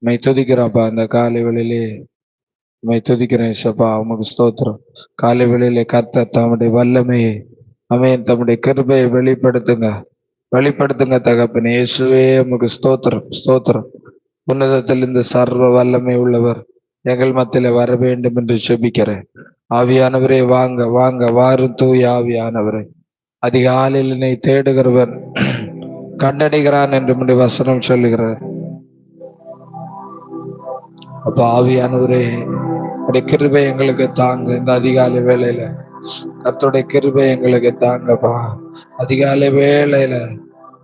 My துதிக்கிறோம்ப்பா. இந்த காலை வேளையிலே மை துதிக்கிறேன் சப்பா. உமக்கு ஸ்தோத்திரம். காலை வேளையிலே கர்த்தர் தம்முடைய வல்லமையை தம்முடைய கிருபையை வெளிப்படுத்துங்க தகப்பனே. இயேசுவே உமக்கு ஸ்தோத்திரம் ஸ்தோத்திரம். உன்னதத்தில் இந்த சர்வ வல்லமை உள்ளவர் எங்கள் மத்தியில வர வேண்டும் என்று செபிக்கிறேன். ஆவியானவரே வாங்க வாங்க வாரும் தூய ஆவியானவரே. அதிகாலையில் என்னை தேடுகிறவன் கண்டடைகிறான் என்று வசனம் சொல்லுகிறார். அப்ப ஆவியானவரே உடைய கிருபை எங்களுக்கு தாங்க. இந்த அதிகாலை வேளையில கர்த்தருடைய கிருபை எங்களுக்கு தாங்கப்பா. அதிகாலை வேளையில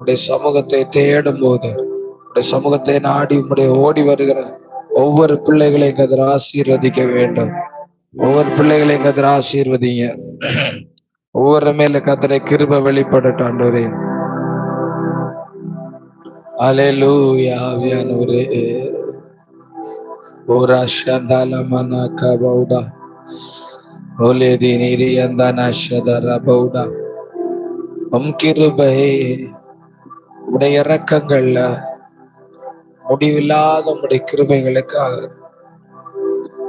உடைய சமூகத்தை தேடும் போது, உடைய சமூகத்தை நாடி உடைய ஓடி வருகிற ஒவ்வொரு பிள்ளைகளையும் கதிர ஆசீர்வதிக்க வேண்டும். ஒவ்வொரு பிள்ளைகளையும் கதிர ஆசீர்வதிங்க. ஒவ்வொரு மேல கர்த்தரை கிருபை வெளிப்படட்டும் ஆண்டவரே. அல்லேலூயா. ஆவியானவரே ஓரா ஷந்தால மனக பௌடா ஓலே தினிரி அந்தனா ஷதர பௌடா. கிருபை உடைய இரக்கங்கள்ல முடிவில்லாத உடைய கிருபைகளுக்காக,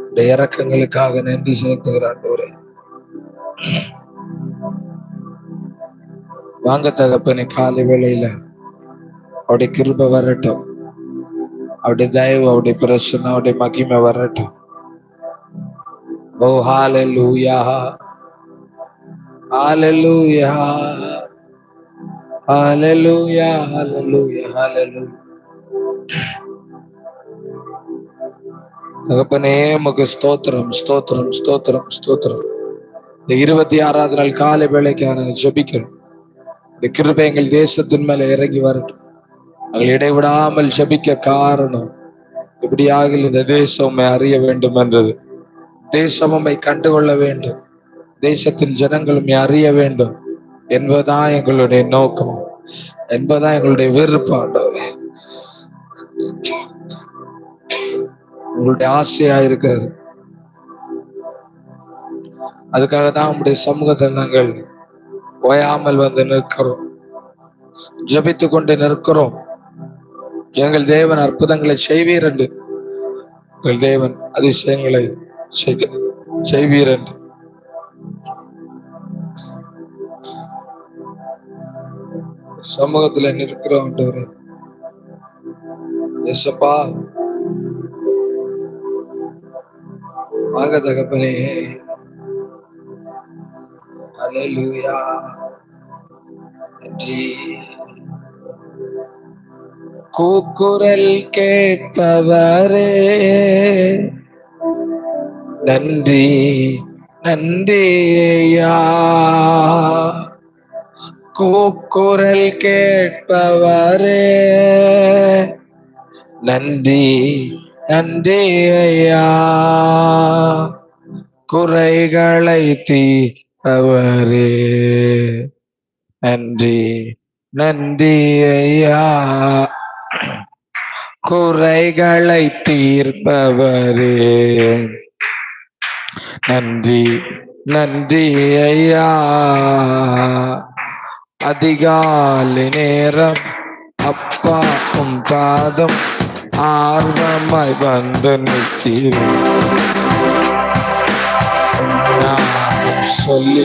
உடைய இரக்கங்களுக்காக நன்றி செலுத்துகிறான். வாங்க தகப்பனே, காலை வேளையில அவருடைய கிருபை வரட்டும். அவருடைய தயவு, அவருடைய பிரசன்னம், அவருடைய மகிமை வரட்டும். ஓ ஹalleluya ஹalleluya ஹalleluya ஹalleluya ஹalleluya. தகப்பனே உமக்கு ஸ்தோத்திரம் ஸ்தோத்திரம் ஸ்தோத்திரம் ஸ்தோத்திரம். இந்த 26வது நாள் காலை வேளைக்கான ஜெபிக்கிறோம். இந்த கிருபை எங்கள் தேசத்தின் மேல இறங்கி வரட்டும். அவர்கள் இடைவிடாமல் ஜெபிக்க காரணம், இப்படியாக இந்த தேசம் அறிய வேண்டும் என்றது. தேசம் உம்மை கண்டுகொள்ள வேண்டும், தேசத்தின் ஜனங்களும் அறிய வேண்டும் என்பதுதான் எங்களுடைய நோக்கம், என்பதுதான் எங்களுடைய விருப்பம். உங்களுடைய ஆசையா இருக்கிறது. அதுக்காக தான் உங்களுடைய சமூகத்தை நாங்கள் ஓயாமல் வந்து நிற்கிறோம், ஜபித்து கொண்டு நிற்கிறோம். எங்கள் தேவன் அற்புதங்களை செய்வீர் என்று, எங்கள் தேவன் அதிசயங்களை செய்வீர் என்று சமூகத்துல நிற்கிறோம். ஏசப்பா வாங்க தகப்பனே. அல்லேலூயா. கூக்குரல் கேட்பவரே நன்றி நன்றி ஐயா. கூக்குரல் கேட்பவரே நன்றி நன்றி ஐயா. குறைகளை தீர்ப்பவரே நன்றி நன்றி ஐயா. குறைகளை தீர்ப்பவரே நன்றி நன்றி ஐயா. அதிகாலை நேரம் அப்பா உம் பாதம் ஆர்வமாய் வந்து நிற்கிறேன். சொல்லி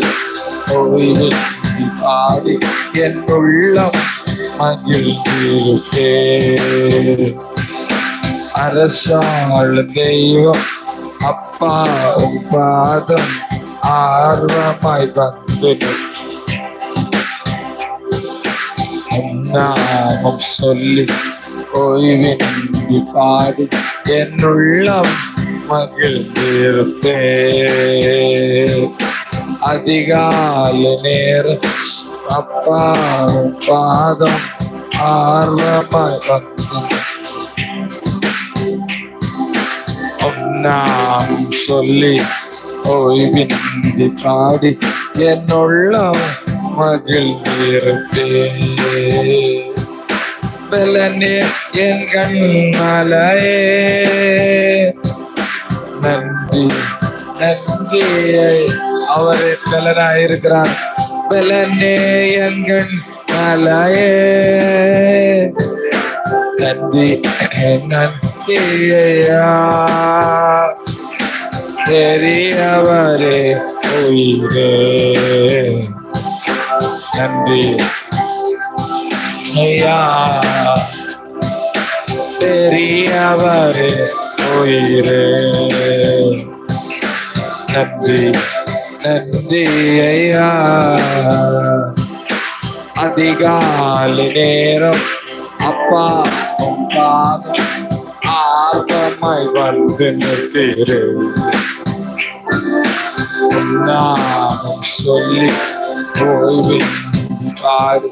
ஓய்வு பாடி என் உள்ளம் மகிழ்ந்திருக்கே. அரசாள் தெய்வம் அப்பா உம் பாதம் ஆர்வமாய் வந்து நாமம் சொல்லி ஓய்வின்றி பாடி என் உள்ளம் மகிழ்ந்திருப்பே. அதிகாலை நேரம் அப்பா பாதம் ஆர்வமாய் வந்து நாமம் சொல்லி ஓய்வின்றி பாடி என் உள்ளம் மகிழ்ந்திருப்பே. பலனே என் கண்மலையே நன்றி நன்றி. அவரே பலனாயிருக்கிறார். பலனே என் கண்மலையே நன்றி நன்றி ஐயா, பெரியவரே உயிரே. நன்றி ஐயா, பெரியவரே உயிரே. நன்றி நன்றி ஐயா. அதிகாலை நேரம் அப்பா பாதம் ஆர்வமாய் வந்து நிற்கிறே. நாமம் சொல்லி ஓய்வின் பாடு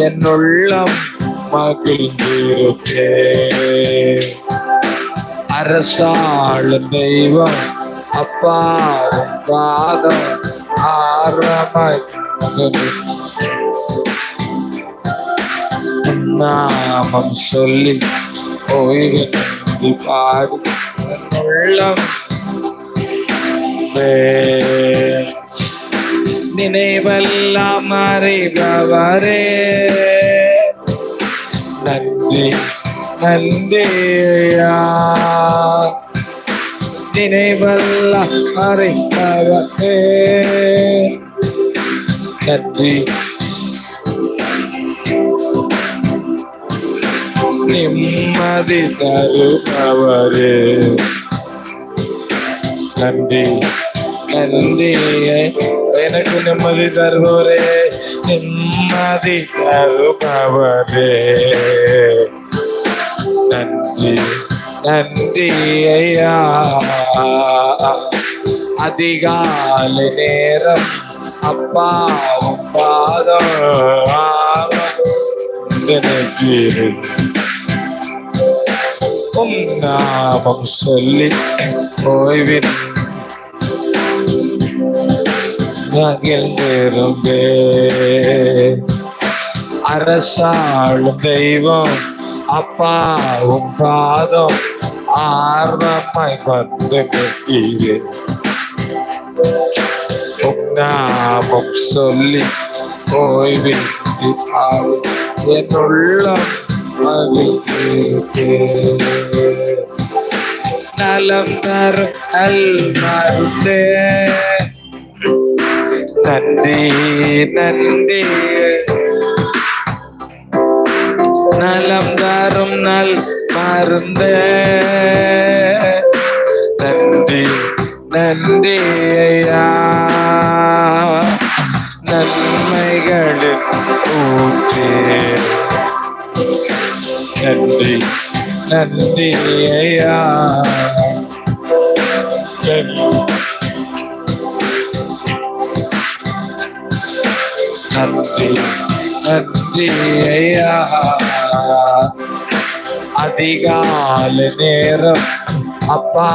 என்னுள்ளம் மகிழ்ந்திருக்கே. அரசாளும் தெய்வம் அப்பா பாதம் ஆர்வமாய் நாமம் சொல்லி ஓய்வு பாடு உள்ளம் நினைவெல்லாம் அறிபவரே. நன்றி நன்றி ஐயா, நினைவெல்லாம் அறிபவரே. நன்றி நிம்மதி தருபவரே. நன்றி நன்றி, எனக்கு நிம்மதி தருபவரே, நிம்மதி தருபவரே. நன்றி நன்றி ஐயா. அதிகாலை நேரம் அப்பா பாதம் நாமம் சொல்லி ஓய்வின் மகிழ்ந்திருந்தே. அரசாளும் தெய்வம் அப்பாவும் பாதம் ஆர்வமாய் வந்து நிற்கிறே. நாமம் சொல்லி ஓய்வின் என்னுள்ளம் மகிழ்ந்திருக்கே. நலம் தரும் நல்மருந்தே. நன்றி நன்றி, நலம் தரும் நல் மருந்தே. நன்றி நன்றி ஐயா, நன்மைகளின் ஊற்றே. நன்றி நன்றி ஐயா. நன்றி நன்றி ஐயா. அதிகாலை நேரம் அப்பா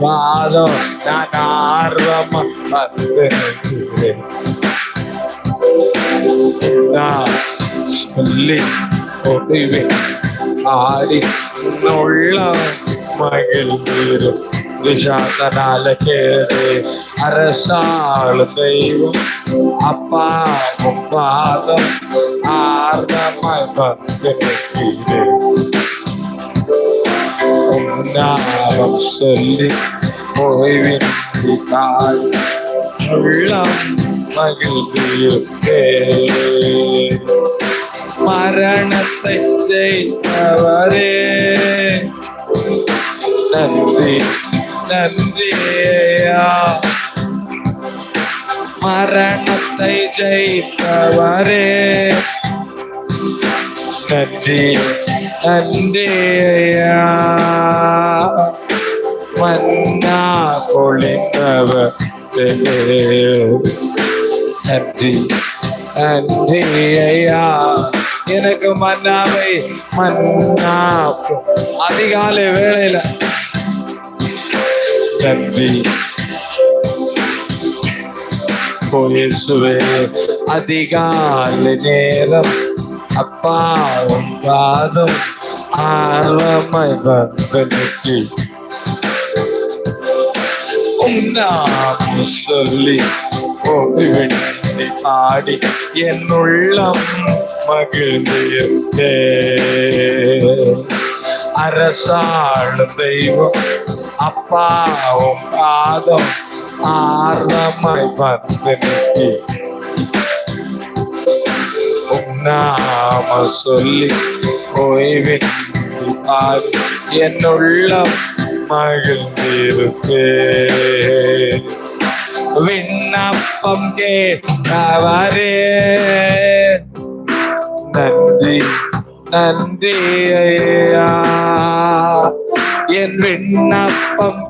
பாதம் நான் ஆர்வமா வந்து நிற்கிறேன். சொல்லி ஓய்வே ஆடி உள்ள மகிழ்ந்திரும் விஷாதனால கேடு. அரசாள் தெய்வம் அப்பா பாதம் ஆர்வமாய் வந்து நிற்கிறேன். நாமம் சொல்லி ஓய்வின் உள்ளம் மகிழ்ந்திருக்கே. மரணத்தை ஜெயித்தவரே. நன்றி நன்றி ஐயா, மரணத்தை ஜெயித்தவரே. நன்றி நன்றி ஐயா, மன்னா பொழிந்தவரே. நன்றி நன்றி ஐயா, எனக்கு மன்னாவை மன்னா அதிகாலை வேளையில. நன்றி இயேசுவே. அதிகாலை நேரம் அப்பா பாதம் ஆர்வமாய் வந்து நிற்கி. நாமம் சொல்லி ஓய்வெண்ணி பாடி என் உள்ளம் மகிழ்ந்தே. அரசாளும் தெய்வம் அப்பாவும் பாதம் ஆர்வமாய் வந்து நிற்கி நாம சொல்லி ஓய்வின் என்னுள்ளம் மகிழ்ந்திருப்பே. விண்ணப்பம் கேட்டவரே நன்றி நன்றி ஐயா. என் விண்ணப்பம்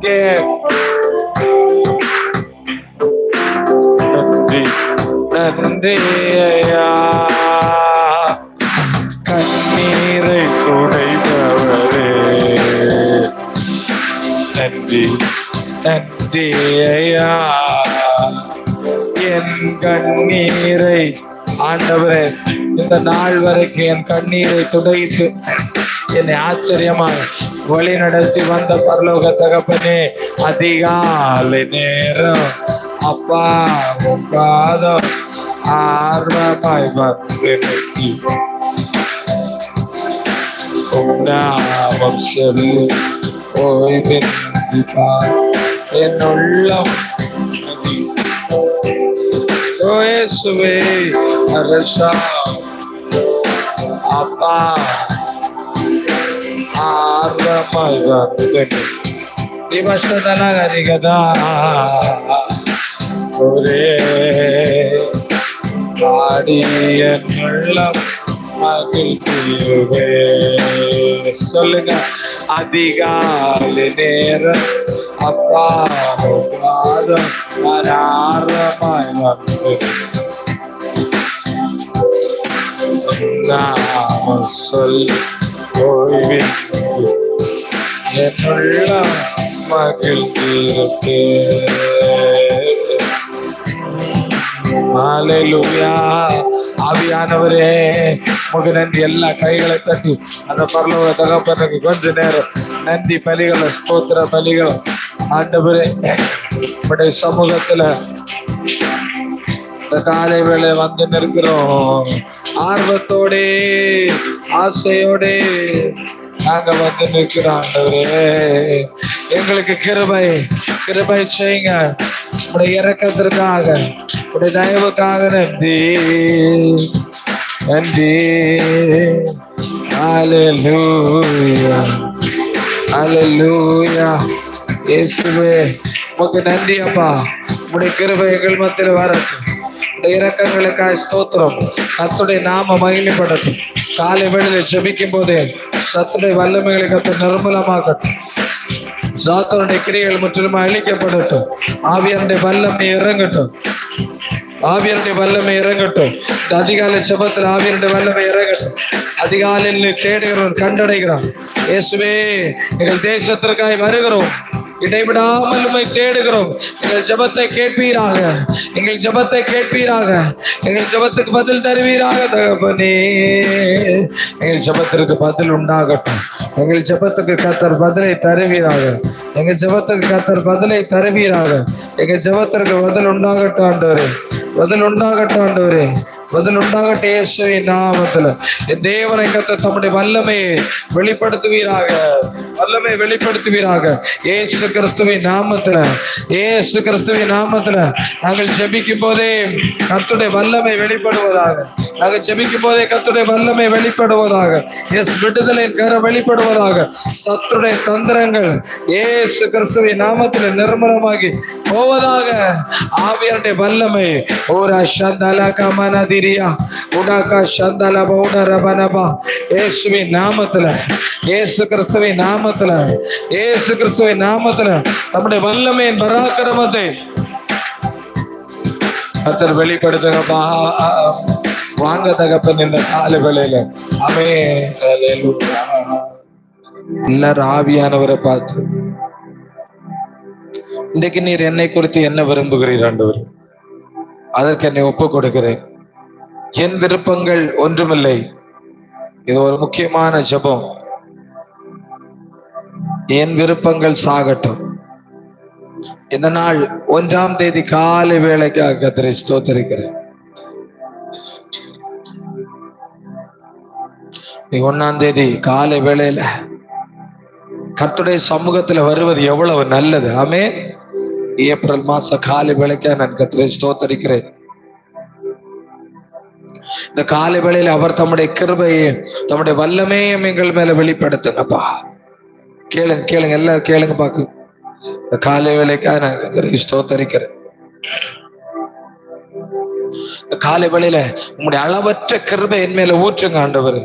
நன்றி நன்றி ஐயா. கண்ணீரை துடைத்தவரே நன்றி நன்றி ஐயா. என் கண்ணீரை ஆண்டவரே இந்த நாள் வரைக்கும் என் கண்ணீரை துடைத்து என்னை ஆச்சரியமாக வழி நடத்தி வந்த பரலோக தகப்பனே, அதிகாலை நேரம் அப்பா பாதம் ஆர்வமாய் வந்து நிற்கி நாமம் சொல்லி ஓய்வின்றி என் உள்ளம் இயேசுவே அரசா அப்பா ஆர்வமாய் வந்து ఈ వర్షదలా అది కదా ஒரே ஆடிய உள்ளம் மகிழ்ச்சியுவே. சொல்லுங்க, அதிகாலை நேரம் அப்பா பாதம் ஆரமாய் வந்து நாம சொல்லி ஓய்வின் என்னுள்ளம் மகிழ்ந்திருப்பே. ஹல்லேலூயா. ஆவியானவரே உமக்கு நன்றி. எல்லா கைகளை தட்டி அந்த பரலோக தகப்பனுக்கு கொஞ்ச நேரம் நன்றி பலிகளை ஸ்தோத்திர பலிகளும் ஆண்டவரே உடைய சமூகத்துல இந்த காலை வேளை வந்து நிற்கிறோம். ஆர்வத்தோடே ஆசையோடே நாங்க வந்து நிற்கிறோம். ஆண்டவரே எங்களுக்கு கிருபை கிருபை செய்யுங்க. உடைய இரக்கத்திற்காக உடைய தயவுக்காக நன்றி நன்றி. ஹல்லேலூயா ஹல்லேலூயா. இயேசுவே உமக்கு நன்றி அப்பா. உடைய கிருபை எங்கள் மத்தியில் வரட்டும். உடைய இரக்கங்களுக்காக ஸ்தோத்திரம். கர்த்தருடைய நாம மகிமைப்படட்டும். காலை வேளையில் ஜெபிக்கும் போதே சத்துடைய வல்லமைகளை கர்த்தர் நிர்மூலமாக்கட்டும். சாத்தானுடைய கிரியைகள் முற்றிலுமா அழிக்கப்படட்டும். ஆவியானுடைய வல்லமை இறங்கட்டும். ஆவியானுடைய வல்லமை இறங்கட்டும். இந்த அதிகாலை ஜெபத்தில் ஆவியானுடைய வல்லமை இறங்கட்டும். அதிகாலையில் தேடுகிறோம், கண்டடைகிறோம். இயேசுவே எங்கள் தேசத்திற்காய் வருகிறோம். இடைவிடாமல் உம்மை தேடுகிறோம். எங்கள் ஜெபத்தை கேட்பீராக. எங்கள் ஜெபத்தை கேட்பீராக. எங்கள் ஜெபத்துக்கு பதில் தருவீராக தகப்பனே. எங்கள் ஜெபத்திற்கு பதில் உண்டாகட்டும். எங்கள் ஜெபத்துக்கு கர்த்தர் பதிலை தருவீராக. எங்கள் ஜெபத்துக்கு கர்த்தர் பதிலை தருவீராக. எங்கள் ஜெபத்திற்கு பதில் உண்டாகட்டும் ஆண்டவரே. பதில் உண்டாகட்டும் ஆண்டவரே. பதில் உண்டாகட்டும் இயேசுவின் நாமத்துல. என் தேவனை கர்த்தர் தம்முடைய வல்லமையை வெளிப்படுத்துவீராக. வல்லமை வெளிப்படுத்துவீராக இயேசு கிறிஸ்துவின் நாமத்துல. இயேசு கிறிஸ்துவின் நாமத்துல நாங்கள் ஜெபிக்கும் போதே கர்த்தருடைய வல்லமை வெளிப்படுவதாக. நாங்கள் ஜெபிக்கும் போதே கர்த்தருடைய வல்லமை வெளிப்படுவதாக. விடுதலையின் கரம் வெளிப்படுவதாக. சத்துடைய தந்திரங்கள் இயேசு கிறிஸ்துவின் நாமத்துல நிர்மலமாகி போவதாக. ஆவியானுடைய வல்லமை ஓரா சந்தல கமனதிரியா உடாகா சந்தல பௌடரபனபா இயேசுவின் நாமத்துல. இயேசு கிறிஸ்துவின் நாமத்துல. இயேசு கிறிஸ்துவின் நாமத்துல நம்முடைய வல்லமையின் பராக்கிரமத்தை கர்த்தர் வெளிப்படுத்துங்கப்பா. வாங்க தகப்பன் இந்த காலை வேளையில. ஆமென். ஹல்லேலூயா. எல்லாரும் ஆவியானவரை பார்த்து, இன்றைக்கு நீர் என்னை குறித்து என்ன விரும்புகிறீர் ஆண்டவர்? அதற்கு என்னை ஒப்பு கொடுக்கிறேன். என் விருப்பங்கள் ஒன்றுமில்லை. இது ஒரு முக்கியமான ஜெபம். என் விருப்பங்கள் சாகட்டும். இந்த நாள் 1ஆம் தேதி காலை வேளைக்காக கர்த்தரை ஸ்தோத்திரிக்கிறேன். 1ஆம் தேதி காலை வேளையில கர்த்தருடைய சமூகத்துல வருவது எவ்வளவு நல்லது. ஆமென். ஏப்ரல் மாச காலை வேளைக்கா நான் கர்த்தரை ஸ்தோத்தரிக்கிறேன். இந்த காலை வேளையில அவர் தம்முடைய கிருபையை, தம்முடைய வல்லமையும் எங்கள் மேல வெளிப்படுத்துங்கப்பா. கேளுங்க கேளுங்க, எல்லாரும் கேளுங்க பாக்கு. இந்த காலை வேளைக்கா நான் கர்த்தரை ஸ்தோத்தரிக்கிறேன். இந்த காலை வேளையில உங்களுடைய அளவற்ற கிருபை என் மேல ஊற்றுங்க ஆண்டவர்.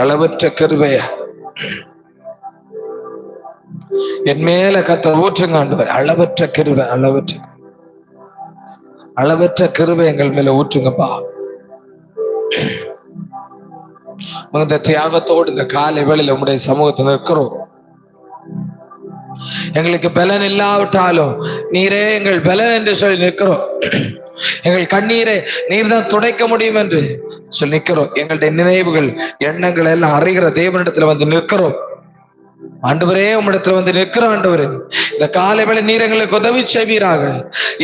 அளவற்ற கிருபைய என் மேல கர்த்தர் ஊற்றுங்க ஆண்டவர். அளவற்ற கிருபை, அளவற்ற கிருபை எங்கள் மேல ஊற்றுங்கப்பா. இந்த தியாகத்தோடு இந்த காலை வேளையில உங்களுடைய சமூகத்தில் நிற்கிறோம். எங்களுக்கு பலன் இல்லாவிட்டாலும் நீரே எங்கள் பலன் என்று சொல்லி நிற்கிறோம். எங்கள் கண்ணீரை நீர் தான் துடைக்க முடியும் என்று சொல்லி நிற்கிறோம். எங்களுடைய நினைவுகள், எண்ணங்கள் எல்லாம் அறிகிற தேவனிடத்துல வந்து நிற்கிறோம். ஆண்டவரே, உம்மிடத்துல வந்து நிற்கிறோம். ஆண்டவரே, இந்த காலை வேளை நீர் எங்களுக்கு உதவி செய்வீராக.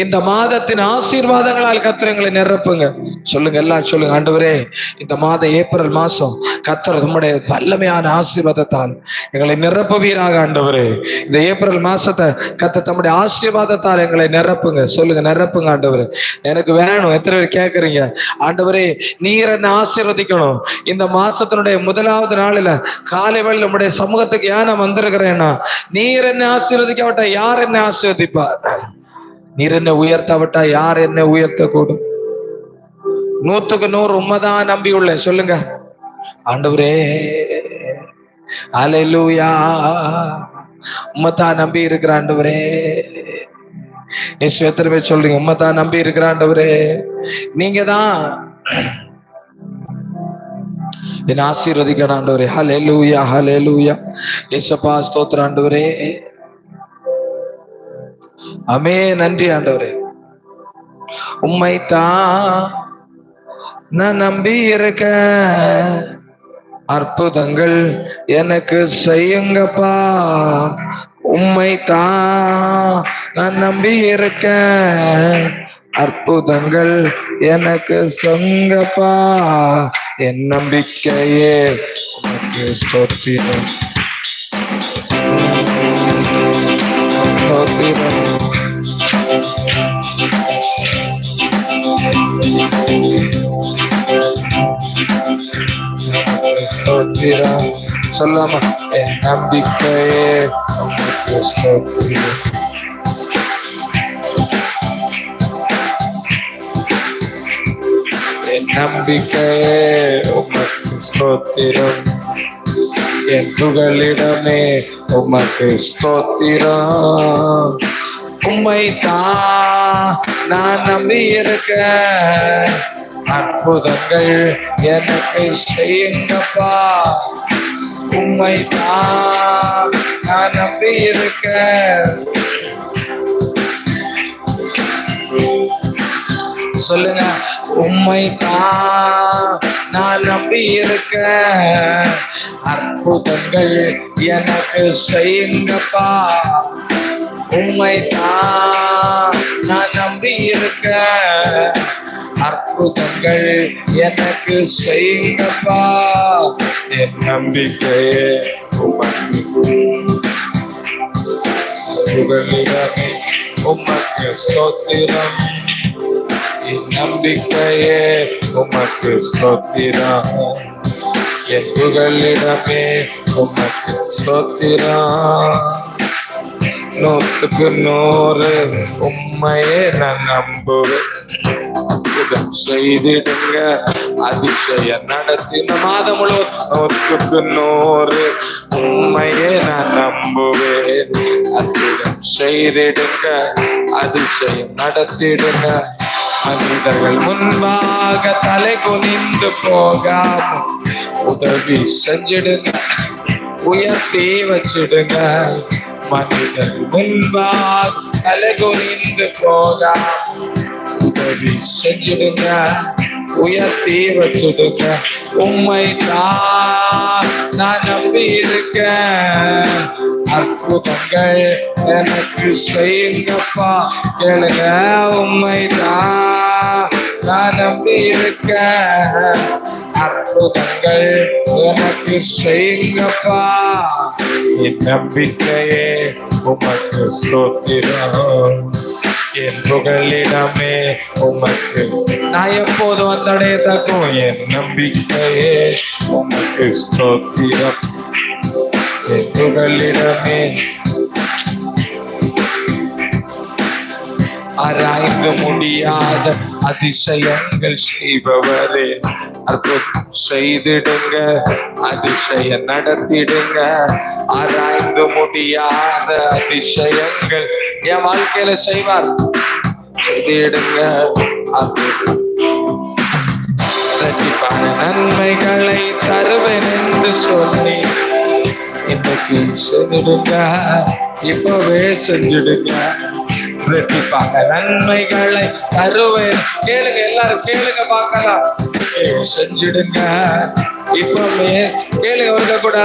இந்த மாதத்தின் ஆசீர்வாதங்களால் கர்த்தர் எங்களை நிரப்புங்க. சொல்லுங்க, எல்லாம் சொல்லுங்க. ஆண்டவரே, இந்த மாதம் ஏப்ரல் மாசம் கர்த்தர் உம்முடைய வல்லமையான ஆசீர்வாதத்தால் எங்களை நிரப்புவீராக. ஆண்டவரே, இந்த ஏப்ரல் மாசத்தை கர்த்தர் தம்முடைய ஆசீர்வாதத்தால் எங்களை நிரப்புங்க. சொல்லுங்க, நிரப்புங்க ஆண்டவரே. எனக்கு வேணும். எத்தனை பேர் கேட்கறீங்க? ஆண்டவரே, நீர் என்ன ஆசீர்வதிக்கணும். இந்த மாசத்தினுடைய முதலாவது நாளில காலை வேளையில உம்முடைய சமூகத்துக்கு ஏன் நான் வந்திருக்கிறேன்னா, நீர் என்ன ஆசீர்வதிக்காவிட்டா யார் என்ன ஆசீர்வதிப்பார்? நீர் என்ன உயர்த்தாவிட்டா யார் என்ன உயர்த்தக்கூடும்? 100க்கு 100 உண்மைதான் நம்பி உள்ளேன். சொல்லுங்க ஆண்டவரே, அல்லேலூயா. உண்மைதான் நம்பி இருக்கிற ஆண்டவரே. எத்தனை பேர் சொல்றீங்க? உண்மைதான் நம்பி இருக்கிற ஆண்டவரே. நீங்க தான் என்ன ஆசீர்வதிக்கணும் ஆண்டவரே. ஹல்லேலூயா, ஹல்லேலூயா. இயேசுப்பா, ஸ்தோத்திரம் ஆண்டவரே. ஆமென். நன்றி ஆண்டவரே. உம்மைத்தான் நான் நம்பி இருக்க, அற்புதங்கள் எனக்கு செய்யுங்கப்பா. உம்மைத்தான் நான் நம்பி இருக்க, அற்புதங்கள் எனக்கு சொங்கப்பா. என் நம்பிக்கையே உமக்கு ஸ்தோத்திரம், ஸ்தோத்திரம். ஸ்தோத்திரம் சொல்லாம, என் நம்பிக்கையே உமக்கு ஸ்தோத்திரம். என் நம்பிக்கையே உமக்கு ஸ்தோத்திரம். என் புகலிடமே உமக்கு ஸ்தோத்திரம். உம்மைத்தான் நான் நம்பி இருக்க, அற்புதங்கள் எனக்கு செய்யுங்கப்பா. உம்மைத்தான் நான் நம்பி இருக்க, சொல்லுங்க. உம்மைத்தான் நான் நம்பி இருக்க, அற்புதங்கள் எனக்கு செய்யுங்கப்பா. உம்மைத்தான் நான் நம்பி இருக்க, அற்புதங்கள் எனக்கு செய்யுங்கப்பா. என் நம்பிக்கையே உமக்கு புகலிடமே உமக்கு ஸ்தோத்திரம். என் நம்பிக்கையே உமக்கு ஸ்தோத்திரம். என் புகலிடமே உமக்கு ஸ்தோத்திரம். 100க்கு 100 உம்மையே நான் நம்புவேன். அற்புதம் செய்திடுங்க, அதிசயம் நடத்தின மாதம் முழுவதும் 100க்கு 100 உம்மையே நான் நம்புவேன். அற்புதம் செய்திடுங்க, அதிசயம் நடத்திடுங்க. மனிதர்கள் முன்பாக தலை குனிந்து போகாம உதவி செஞ்சிடுங்க, உயர்த்தி வச்சிடுங்க. மனிதர்கள் முன்பாக தலை குனிந்து போகாம உதவி செஞ்சிடுங்க, உயர்த்தி வச்சிடுங்க. உம்மைத்தான் நான் நம்பி இருக்க, அற்புதங்கள் எனக்கு செய்யுங்கப்பா. கேளுங்க. உம்மைத்தான் நான் நம்பி இருக்க, அற்புதங்கள் எனக்கு செய்யுங்கப்பா. என் நம்பிக்கையே உமக்கு ஸ்தோத்திரம். என் புகலிடமே உமக்கு நான் எப்போது வந்தடையத்தக்கும். என் நம்பிக்கையே உமக்கு ஸ்தோத்திரம். என் புகலிடமே ஆராய்ந்து முடியாத அதிசயங்கள் செய்பவரே, அற்புதம் செய்திடுங்க, அதிசயம் நடத்திடுங்க. ஆராய்ந்து முடியாத அதிசயங்கள் என் வாழ்க்கையில செய்வார், செய்திடுங்க. இரட்டிப்பான நன்மைகளை தருவேன் என்று சொல்லி இன்னைக்கு செஞ்சிடுங்க, இப்பவே செஞ்சிடுங்க. இரட்டிப்பான நன்மைகளை தருவேன். கேளுங்க, எல்லாரும் கேளுங்க, பார்க்கலாம். செஞ்சிடுங்க, இப்பவே கேளுங்க. அவர்கள் கூட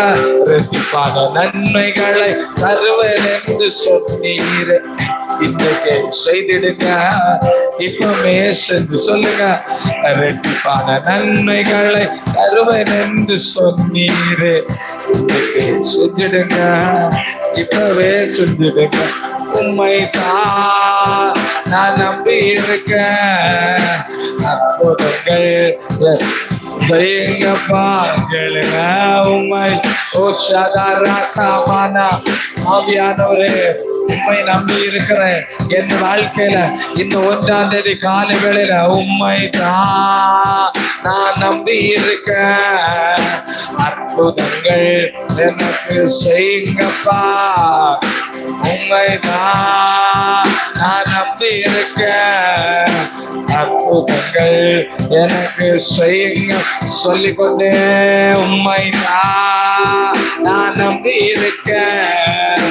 இரட்டிப்பான நன்மைகளை தருவேன் என்று சொன்னீர், இன்றைக்கு செய்திடுங்க, இப்பவே செஞ்சு சொல்லுங்க. இரட்டிப்பான நன்மைகளை தருவேன் என்று சொன்னீர், இன்றைக்கு செஞ்சிடுங்க, இப்பவே செஞ்சிடுங்க. உம்மைதான் நான் நம்பி இருக்கேன், அற்புதங்கள் செய்யுங்கப்பா, கேளுங்க. உம்மை ஆவியானவரே, உம்மை நம்பி இருக்கிறேன். என் வாழ்க்கையில இந்த 1ஆம் தேதி காலை வேளையில உம்மைதான் நான் நம்பி இருக்கேன், அற்புதங்கள் எனக்கு செய்யுங்கப்பா. உம்மைதான் நான் நம்பி இருக்கேன், அற்புதங்கள் எனக்கு செய்யுங்க. சொல்லிக்கொண்டே உம்மைதான் நான் நம்பி இருக்கேன்,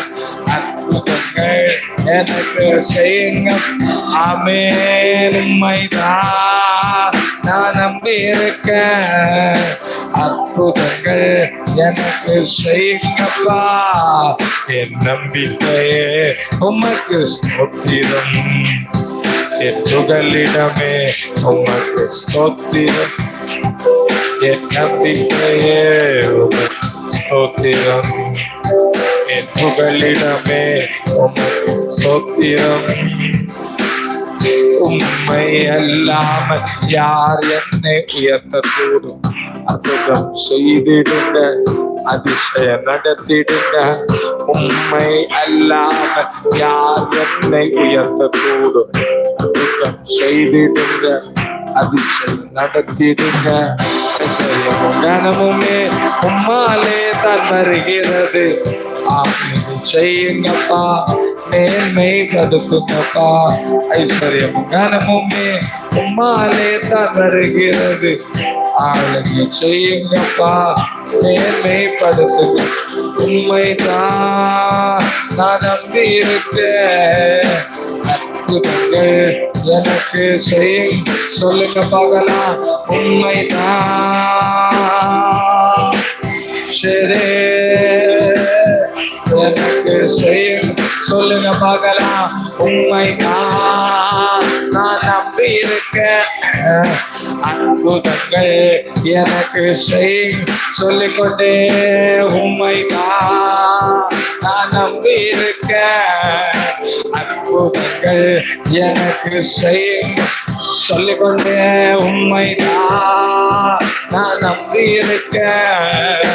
அற்புதங்கள் எனக்கு செய்யுங்க. ஆமென். உம்மைதான் நான் நம்பி இருக்கேன், அற்புதங்கள் எனக்கு செய்யுங்கப்பா. என் நம்பிக்கையே உமக்கு ஸ்தோத்திரம். என் புகலிடமே உமக்கு ஸ்தோத்திரம். என் நம்பிக்கையே உமக்கு ஸ்தோத்திரம். என் புகலிடமே உமக்கு ஸ்தோத்திரம். உம்மை அல்லாமல் யார் என்னை உயர்த்தக்கூடும்? அற்புதம் செய்திடுங்க, அதிசயம் நடத்திடுங்க. உம்மை அல்லாமல் யார் என்னை உயர்த்தக்கூடும்? அற்புதம் செய்திடுங்க, அதிசயம் நடத்திடுங்க. கனமுமே உம்மாலே தான் வருகிறது, ஆமென் செய்யுங்கப்பா, மேன்மை படுத்துங்கப்பா. ஐஸ்வர்யம் கனமுமே உம்மாலே தான் வருகிறது, ஆளுகை செய்யுங்கப்பா, மேன்மை படுத்துங்க. உம்மைதான் நான் நம்பி இருக்கேன், அற்புதங்கள் எனக்கு செய்யுங்க. சொல்லுங்க பார்க்கலாம். உம்மைதான் சரி எனக்கு செய்யுங்க. சொல்லுங்க பார்க்கலாம். உம்மைதான் நான் நம்பி இருக்கேன், அற்புதங்கள் எனக்கு செய்யுங்க. சொல்லிக்கொண்டே உம்மைதான் நான் நம்பி இருக்கேன், அற்புதங்கள் எனக்கு செய்யுங்க. சொல்லிக்கொண்டே உம்மைதான் நான் நம்பி இருக்கேன்,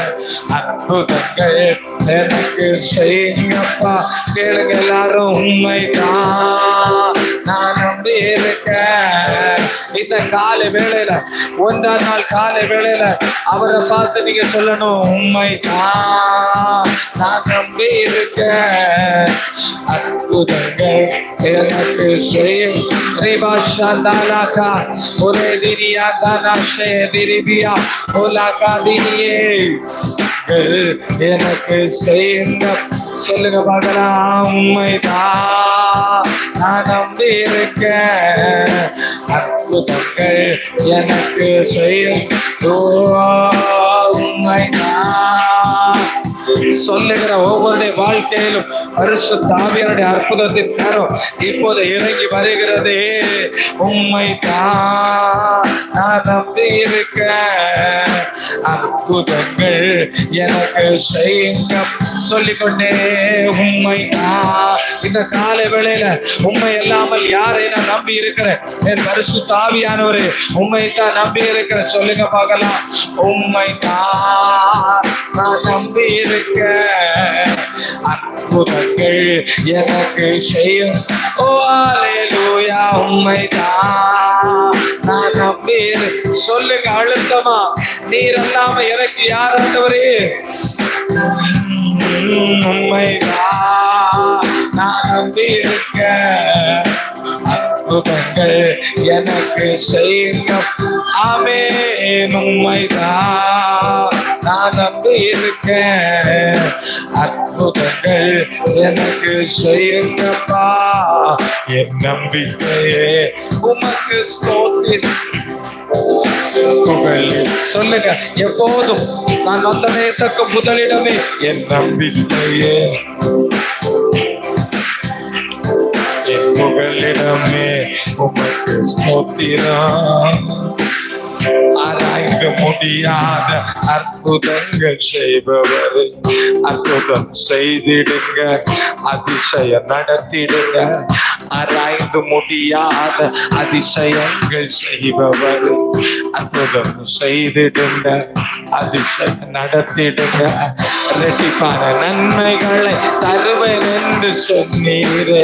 அற்புதங்கள் எனக்கு செய்யுங்கப்பா. கேளுங்க எல்லாரும். உம்மைதான் நான் நம்பி இருக்கேன். இந்த காலை வேளையில 1ஆம் நாள் காலை வேளையில அவரை பார்த்து நீங்க சொல்லணும், உம்மைதான் நான் நம்பி இருக்கேன், அற்புதங்கள் எனக்கு செய்யும். ஒரே திரியா தானா திரிபியா ஓலாக்கா திரியே எனக்கு செய்யுங்க. சொல்லுங்க பார்க்கலாம். உம்மைதான் நான் நம்பி இருக்கேன், அற்புதங்கள் எனக்கு செய்யும். உம்மைதான் சொல்லுகிற ஒவ்வொருடைய வாழ்க்கையிலும் பரிசுத்த ஆவியானுடைய அற்புதத்தின் கரம் இப்போது இறங்கி வருகிறதே. உம்மை தான் நான் நம்பி இருக்க, அற்புதங்கள் எனக்கு செய்யுங்க சொல்லிக்கொண்டே உம்மை தான். இந்த காலை வேளையில உண்மை இல்லாமல் யாரை நான் நம்பி இருக்கிறேன்? என் பரிசுத்த ஆவியானவரே, உண்மை தான் நம்பி இருக்கிறேன். சொல்லுங்க பார்க்கலாம். உண்மை தான் நான் நம்பி இருக்க, அற்புதங்கள் எனக்கு செய்யும். ஓ அல்லேலூயா, உண்மை தான் நான் நம்பி. சொல்லுங்க அழுத்தமா, நீர் அல்லாம எனக்கு யார் ஆண்டவரே? உண்மைதான் நான் நம்பி இருக்க, அற்புதங்கள் எனக்கு செய்யுங்க. ஆமென். உண்மைதான் நான் நம்பி இருக்க, அற்புதங்கள் எனக்கு செய்யுங்கப்பா. என் நம்பிக்கையே உமக்கு ஸ்தோத்திரம். சொல்லுங்க, எப்போதும் நான் வந்தனே தக்க முதலிடமே என் நம்பிக்கையே, என் புகலிடமே உமக்கு ஸ்தோத்திரம். ஆராய்ந்து முடியாத அற்புதங்கள் செய்பவர், அற்புதம் செய்திடுங்க, அதிசயம் நடத்திடுங்க. ஆராய்ந்து முடியாத அதிசயங்கள் செய்பவர், அற்புதம் செய்திடுங்க, அதிசயம் நடத்திடுங்க. இரட்டிப்பான நன்மைகளை தருவேன் என்று சொன்னீரே,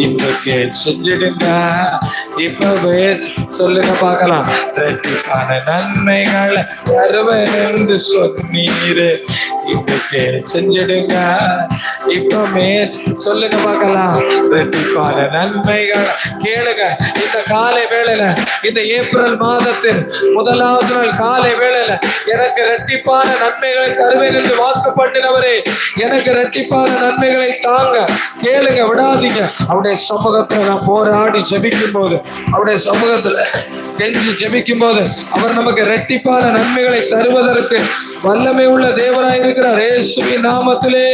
இன்னைக்கு செஞ்சிடுங்க. இப்பவே சொல்லுங்க பார்க்கலாம். இரட்டிப்பான நன்மைகளை தருவேன் என்று சொன்னீரே, இன்னைக்கு செஞ்சிடுங்க. இப்பவே சொல்லுங்க பார்க்கலாம். இரட்டிப்பான நன்மைகள் கேளுங்க. இந்த காலை வேளையில, இந்த ஏப்ரல் மாதத்தின் முதலாவது நாள் காலை வேளையில, எனக்கு இரட்டிப்பான நன்மைகளை தருவேன் என்று வாக்கு பண்ணினவரே, எனக்கு இரட்டிப்பான நன்மைகளை தாங்க. கேளுங்க, விடாதீங்க. அவருடைய சமூகத்துல நான் போராடி ஜெபிக்கும் போது, அவருடைய சமூகத்துல கெஞ்சி ஜெபிக்கும் போது, அவர் நமக்கு இரட்டிப்பான நன்மைகளை தருவதற்கு வல்லமை உள்ள தேவனாய் இருக்கிறார். இயேசுவின் நாமத்திலே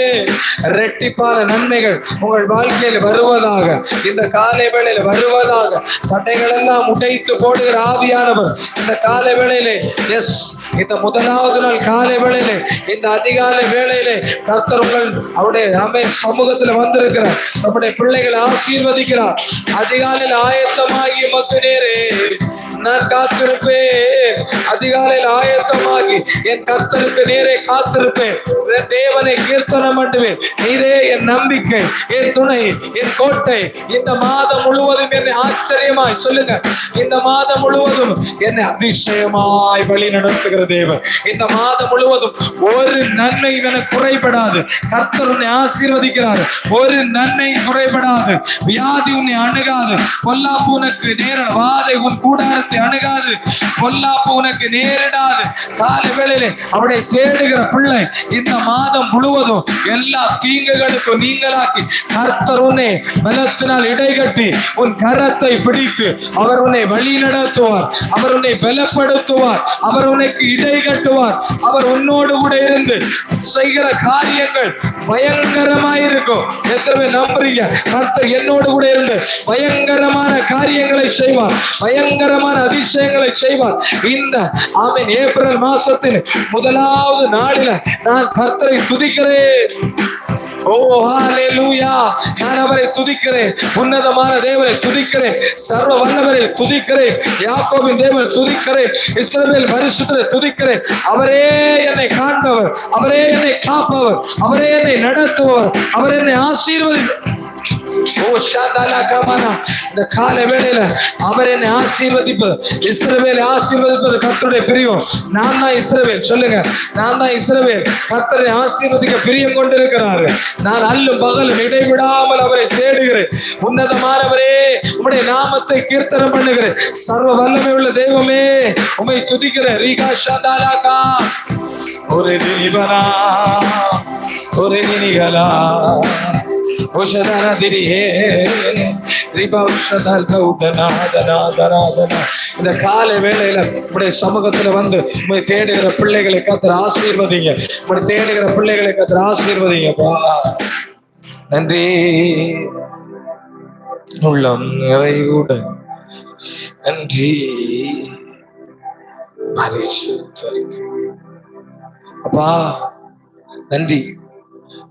இரட்டிப்பான நன்மைகள் உங்கள் வாழ்க்கையில் வருவதாக, இந்த காலை வேளையில வருவதாக. தடைகள் எல்லாம் உடைத்து போடுகிற ஆவியானவர் இந்த காலை வேளையிலே, எஸ், இந்த முதலாவது நாள் காலை வேளையிலே, இந்த அதிகாலை வேளையிலே கர்த்தர் உங்கள் அவருடைய சமூகத்தில் வந்திருக்கிறார். நம்முடைய பிள்ளைகளை ஆசீர்வதிக்கிறார். அதிகாலையில் ஆயத்தமாகி உமக்கு நேரே நான் காத்திருப்பேன். அதிகாலையில் ஆயத்தமாகி என் கர்த்தருக்கு நேரே காத்திருப்பேன். தேவனை கீர்த்தனம் பண்ணுவேன். நீரே என் நம்பிக்கை, என் துணை, என் கோட்டை. இந்த மாதம் முழுவதும் என்னை ஆச்சரியமாய் சொல்லுங்க, இந்த மாதம் முழுவதும் என்னை அதிசயமாய் வழி நடத்துகிற தேவன். இந்த மாதம் முழுவதும் ஒரு நன்மை எனக்கு குறைபடாது. கர்த்தர் உன்னை ஆசீர்வதிக்கிறார். ஒரு நன்மை குறைபடாது. வியாதி உன்னை அணுகாது. பொல்லாப்பு உனக்கு வாதை உன் கூடாரத்தை அணுகாது. பொல்லாப்பு உனக்கு நேரிடாது. காலை வேளையிலே அவரை தேடுகிற பிள்ளை இந்த மாதம் முழுவதும் எல்லா தீங்குகளுக்கும் நீங்களாக்கி கர்த்தர் உன்னை பலத்தினால் இடைகட்டி உன் கரத்தை பிடித்து அவர் உன்னை வழி நடத்துவார். அவர் உன்னை பலப்படுத்துவார். அவர் உனக்கு இடை கட்டுவார். அவர் உன்னோடு கூட இருந்து செய்கிற காரியங்கள் பயங்கரமாயிருக்கும். எத்தனை பேர் நம்புறீங்க? கர்த்தர் என்னோடு கூட இருந்து பயங்கரமான காரியங்களை செய்வார். பயங்கரமான அதிசயங்களை செய்வார். இந்த ஆமென் ஏப்ரல் மாசத்தின் முதலாவது நாளில நான் கர்த்தரை துதிக்கிறேன். ஓ ஹalleluya, நான் அவரை துதிக்கிறேன். உன்னதமான தேவனை துதிக்கிறேன். சர்வ வல்லவரை துதிக்கிறேன். யாக்கோபின் தேவனை துதிக்கிறேன். இஸ்ரவேல் பரிசுத்தரை துதிக்கிறேன். அவரே என்னை காண்பவர், அவரே என்னை காப்பவர், அவரே என்னை நடத்துவர், அவர் என்னை ஆசீர்வதிப்பார். ஓ ஷாதாலா கமானா, இந்த காலை வேளையில அவர் என்னை ஆசீர்வதிப்பது, இஸ்ரவேலை ஆசீர்வதிப்பது கர்த்தருடைய பிரியம். நான் தான் இஸ்ரவேல். சொல்லுங்க, நான் தான் இஸ்ரவேல். கர்த்தரை ஆசீர்வதிக்க பிரியம் கொண்டிருக்கிறார். நான் அல்லும் பகலும் இடைவிடாமல் அவரை தேடுகிறேன். உன்னதமானவரே, உம்முடைய நாமத்தை கீர்த்தனம் பண்ணுகிறேன். சர்வ வல்லமை உள்ள தெய்வமே, உம்மை துதிக்கிறேன். ரீகா ஷாதாலாகா ஒரு நிபனா ஒரு நினிகலா உஷதன திரியே ரிபா உஷதல் கௌதனா தனா தனா தனா இந்த காலை வேளையில உடைய சமூகத்துல வந்து உங்களை தேடுகிற பிள்ளைகளை கர்த்தர் ஆசீர்வதிங்க. உங்களை தேடுகிற பிள்ளைகளை கர்த்தர் ஆசீர்வதிங்கப்பா. நன்றி. உள்ளம் நிறைவுடன் நன்றி. அப்பா நன்றி.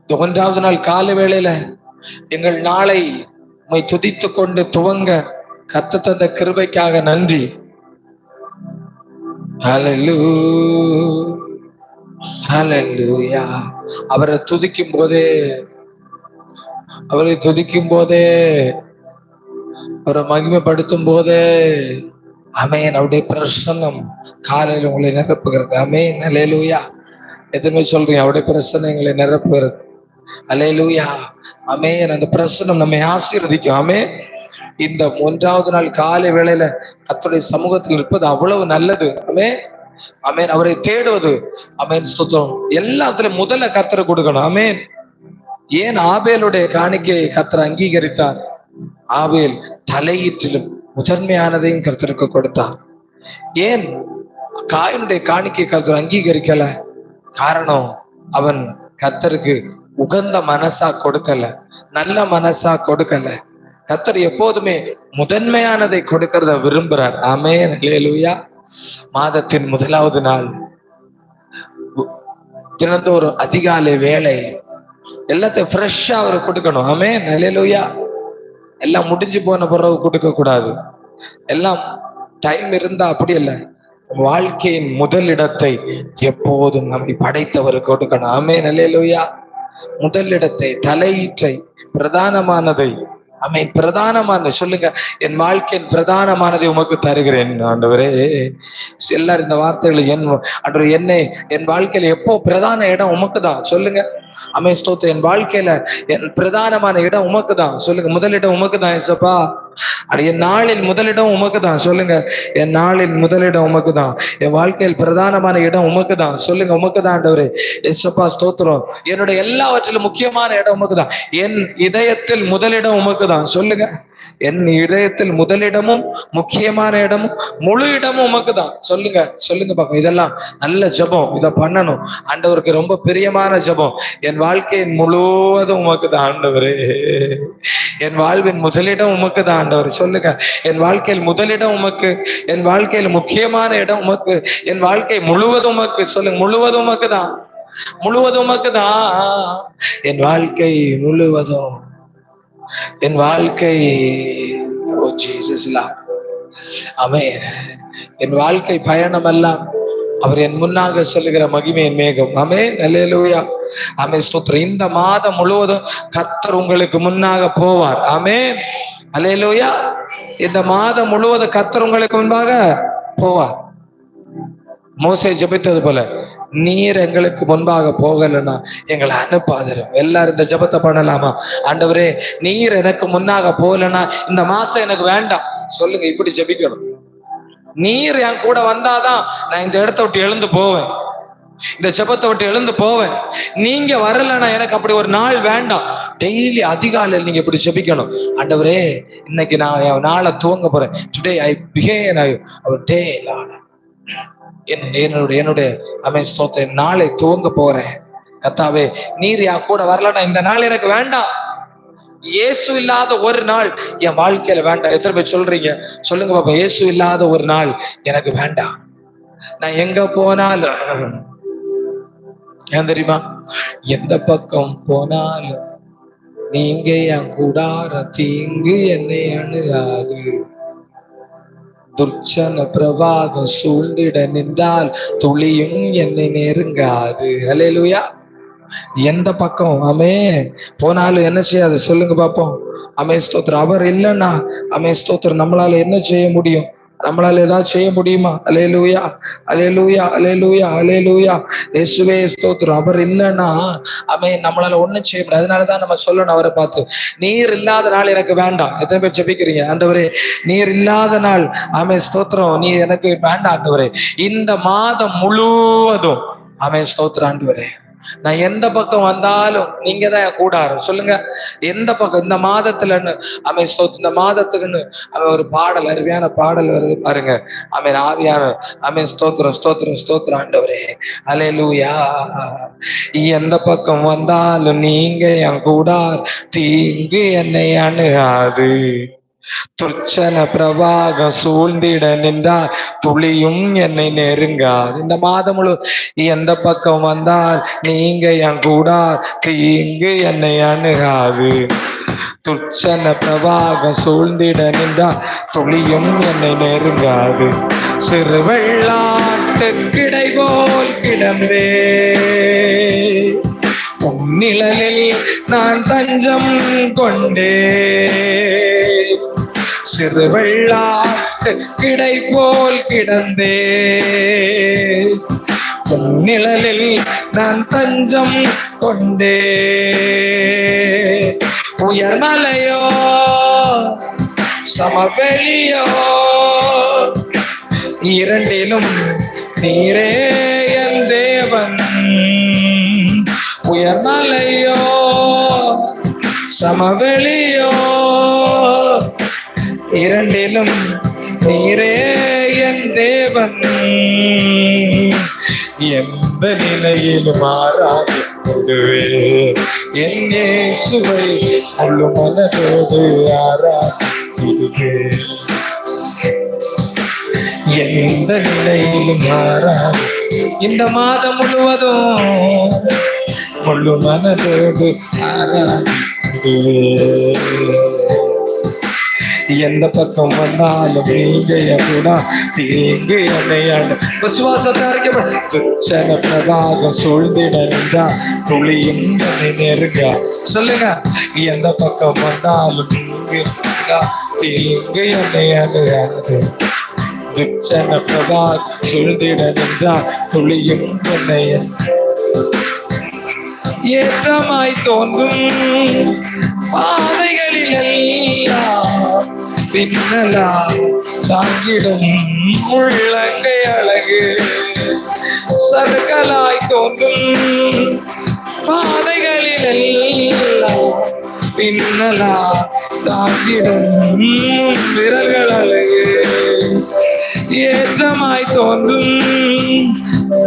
இந்த 1வது நாள் காலை வேளையில எங்கள் நாளை உம்மை துதித்து கொண்டு துவங்க கர்த்தர் தந்த கிருபைக்காக நன்றி. ஹல்லேலூயா, ஹல்லேலூயா. அவரை துதிக்கும் போதே அவரை மகிமைப்படுத்தும் போதே ஆமென், அவருடைய பிரசன்னம் காலையில் உங்களை நிரப்புகிறது. ஆமென், ஹல்லேலூயா. எதுவுமே சொல்றீங்க, அவருடைய பிரசன்னம் எங்களை நிரப்புகிறது. ஹல்லேலூயா, ஆமென். அந்த பிரசன்னம் நம்மை ஆசீர்வதிக்கும். ஆமென். இந்த 1வது நாள் காலை வேளையில கர்த்தருடைய சமூகத்தில் இருப்பது அவ்வளவு நல்லது. ஆமென், ஆமென். அவரை தேடுவது, ஆமென், ஸ்தோத்திரம். எல்லாத்துலயும் முதல்ல கர்த்தரை கொடுக்கணும். ஆமென். ஏன் ஆபேலுடைய காணிக்கையை கர்த்தர் அங்கீகரித்தார்? ஆபேல் தலையீற்றிலும் முதன்மையானதையும் கர்த்தருக்கு கொடுத்தார். ஏன் காயினுடைய காணிக்கை கர்த்தர் அங்கீகரிக்கல? காரணம், அவன் கர்த்தருக்கு உகந்த மனசா கொடுக்கல, நல்ல மனசா கொடுக்கல. கர்த்தர் எப்போதுமே முதன்மையானதை கொடுக்கிறத விரும்புறார். ஆமென், ஹல்லேலூயா. மாதத்தின் 1வது நாள் தினந்தோறும் அதிகாலை வேளை எல்லாத்தையும் ஃப்ரெஷ்ஷா அவரு கொடுக்கணும். ஆமென், ஹல்லேலூயா. எல்லாம் முடிஞ்சு போன பிறகு கொடுக்க கூடாது. எல்லாம் டைம் இருந்தா அப்படி இல்லை. வாழ்க்கையின் முதலிடத்தை எப்போதும் நம்மை படைத்தவர் கொடுக்கணும். ஆமென், ஹல்லேலூயா. முதலிடத்தை, தலையீற்றை, பிரதானமானதை, ஆமென், பிரதானமான சொல்லுங்க, என் வாழ்க்கையின் பிரதானமானதை உமக்கு தருகிறேன் ஆண்டவரே. எல்லாரும் இந்த வார்த்தைகளை என் வாழ்க்கையில எப்போ பிரதான இடம் உமக்கு தான் சொல்லுங்க. ஆமென், ஸ்தோத்திரம். என் வாழ்க்கையில என் பிரதானமான இடம் உமக்கு தான் சொல்லுங்க. முதலிடம் உமக்கு தான் ஏசப்பா. என் நாளின் முதலிடம் உமக்கு தான் சொல்லுங்க. என் நாளின் முதலிடம் உமக்கு தான். என் வாழ்க்கையில் பிரதானமான இடம் உமக்கு தான் சொல்லுங்க. உமக்கு தான் ஆண்டவரே. ஏசப்பா ஸ்தோத்திரம். என்னுடைய எல்லாவற்றிலும் முக்கியமான இடம் உமக்கு தான். என் இதயத்தில் முதலிடம் உமக்கு தான் சொல்லுங்க. என் இதயத்தில் முதலிடமும் முக்கியமான இடமும் முழு இடமும் உமக்கு தான் சொல்லுங்க. சொல்லுங்க பாப்பா. இதெல்லாம் நல்ல ஜெபம். இதை பண்ணணும். ஆண்டவருக்கு ரொம்ப பிரியமான ஜெபம். என் வாழ்க்கையின் முழுவதும் உமக்கு தான் ஆண்டவரே. என் வாழ்வின் முதலிடம் உமக்கு தான் ஆண்டவர் சொல்லுங்க. என் வாழ்க்கையில் முதலிடம் உமக்கு, என் வாழ்க்கையில் முக்கியமான இடம் உமக்கு, என் வாழ்க்கை முழுவதும் உமக்கு சொல்லுங்க. முழுவதும் உமக்கு தான், முழுவதும் உமக்கு தான். என் வாழ்க்கை முழுவதும், என் வாழ்க்கை, ஓ ஜீசஸ்லா, ஆமென். என் வாழ்க்கை பயணம் எல்லாம் அவர் என் முன்னாக சொல்லுகிற மகிமையின் மேகம். ஆமென், ஹல்லேலூயா. ஆமென், ஸ்தோத்திரம். இந்த மாதம் முழுவதும் கர்த்தர் உங்களுக்கு முன்னாக போவார். ஆமென், ஹல்லேலூயா. இந்த மாதம் முழுவதும் கர்த்தர் உங்களுக்கு முன்பாக போவார். மோசே ஜெபித்தது போல, நீர் எங்களுக்கு முன்பாக போகலன்னா எங்களை அனுப்பாதிரும். எல்லாரும் இந்த ஜெபத்தை பண்ணலாமா? ஆண்டவரே, நீர் எனக்கு முன்னாக போகலன்னா இந்த மாசம் எனக்கு வேண்டாம் சொல்லுங்க. இப்படி ஜெபிக்கணும். நீர் என் கூட வந்தாதான் நான் இந்த இடத்த விட்டு எழுந்து போவேன், இந்த ஜெபத்தை விட்டு எழுந்து போவேன். நீங்க வரலன்னா எனக்கு அப்படி ஒரு நாள் வேண்டாம். டெய்லி அதிகாலையில் நீங்க இப்படி ஜெபிக்கணும். ஆண்டவரே, இன்னைக்கு நான் என் நாளை துவங்க போறேன். டுடே ஐ பிகின் அவர் டே. என்னுடைய ஆமென், ஸ்தோத்திரம், நாளை துவங்க போறேன். கர்த்தாவே, நீர் என் கூட வரலன்னா இந்த நாள் எனக்கு வேண்டாம். இயேசு இல்லாத ஒரு நாள் என் வாழ்க்கையில வேண்டாம். எத்தனை பேர் சொல்றீங்க? சொல்லுங்க பாப்பா. இயேசு இல்லாத ஒரு நாள் எனக்கு வேண்டாம். நான் எங்க போனாலும், ஏன் தெரியுமா, எந்த பக்கம் போனாலும் நீங்க என் கூடார தீங்கு என்னை அணுகாது. துர்ச்சன பிரவாகம் சூழ்ந்திட நின்றால் துளியும் என்னை நெருங்காது. ஹல்லேலூயா. எந்த பக்கம் ஆமென் போனாலும் என்ன செய்யாது சொல்லுங்க பாப்போம். ஆமென், ஸ்தோத்திரம். அவர் இல்லைன்னா ஆமென், ஸ்தோத்திரம், நம்மளால என்ன செய்ய முடியும்? நம்மளால ஏதாவது செய்ய முடியுமா? அல்லேலூயா, அல்லேலூயா, அல்லேலூயா, அல்லேலூயா. இயேசுவே ஸ்தோத்திரம். அவர் இல்லைன்னா ஆமென், நம்மளால ஒண்ணும் செய்ய முடியாது. அதனாலதான் நம்ம சொல்லணும் அவரை பார்த்து, நீர் இல்லாத நாள் எனக்கு வேண்டாம். எத்தனை பேர் ஜெபிக்கிறீங்க? ஆண்டவரே, நீர் இல்லாத நாள் ஆமென், ஸ்தோத்திரம், நீ எனக்கு வேண்டாம் ஆண்டவரே. இந்த மாதம் முழுவதும் ஆமென், ஸ்தோத்திரம் ஆண்டவரே. நான் எந்த பக்கம் வந்தாலும் நீங்க தான் என் கூடாரம். சொல்லுங்க, எந்த பக்கம் இந்த மாதத்துலன்னு அவன் இந்த மாதத்துக்குன்னு அவன் ஒரு பாடல், அருமையான பாடல் வருது பாருங்க. அவன் ஆவியான அவன் ஸ்தோத்திரம் ஸ்தோத்திரம் ஸ்தோத்திரம் ஆண்டவரே, அல்லேலூயா. எந்த பக்கம் வந்தாலும் நீங்க என் கூடார், தீங்கு என்னை அணுகாது. துர்ச்சன பிரவாகம் சூழ்ந்திட நின்றால் துளியும் என்னை நெருங்காது. இந்த மாதம் முழு எந்த பக்கம் வந்தால் நீங்க என் கூடார், தீங்கு என்னை அணுகாது. துர்ச்சன பிரவாகம் சூழ்ந்திட நின்றால் துளியும் என்னை நெருங்காது. சிறு வெள்ளாட்டு கிடை போல் கிடந்தே நிழலில் நான் தஞ்சம் கொண்டே. சிறு வெள்ளாட்டு கிடை போல் கிடந்தே நிழலில் நான் தஞ்சம் கொண்டே. உயர்மலையோ சமவெளியோ இரண்டிலும் நீரே என் தேவன். உயர்மலையோ சமவெளியோ இரண்டிலும் நீரே என் தேவன். எந்த நிலையிலும் மாறாதே என் இயேசுவை முழு மனதோடு ஆராதிக்கிறே. எந்த நிலையிலும் மாறாது இந்த மாதம் முழுவதும் முழு மனதோடு ஆராதிக்கிறே. எந்த பக்கம் வந்தாலும் நீங்க கூட தீங்கு என்னையான விசுவாசத்தை அறிக்கப்பட்ட பிரதாகம் சூழ்ந்திட நின்றா துளியும் என்னை நெருங்க. சொல்லுங்க, எந்த பக்கம் வந்தாலும் நீங்க தீங்கு என்னையாது. துச்சன பிரதாகம் சூழ்ந்திட நின்றா துளியும் என்னை ஏற்றமாய் தோன்றும் பாதைகளில் எல்லாம் பின்னலா தாங்கிடும் உள்ளங்கை அழகு. சறுக்கலாய் தோன்றும் பாதைகளில் எல்லாம் பின்னலா தாங்கிடும் விரல்கள் அழகு. ஏற்றமாய் தோன்றும்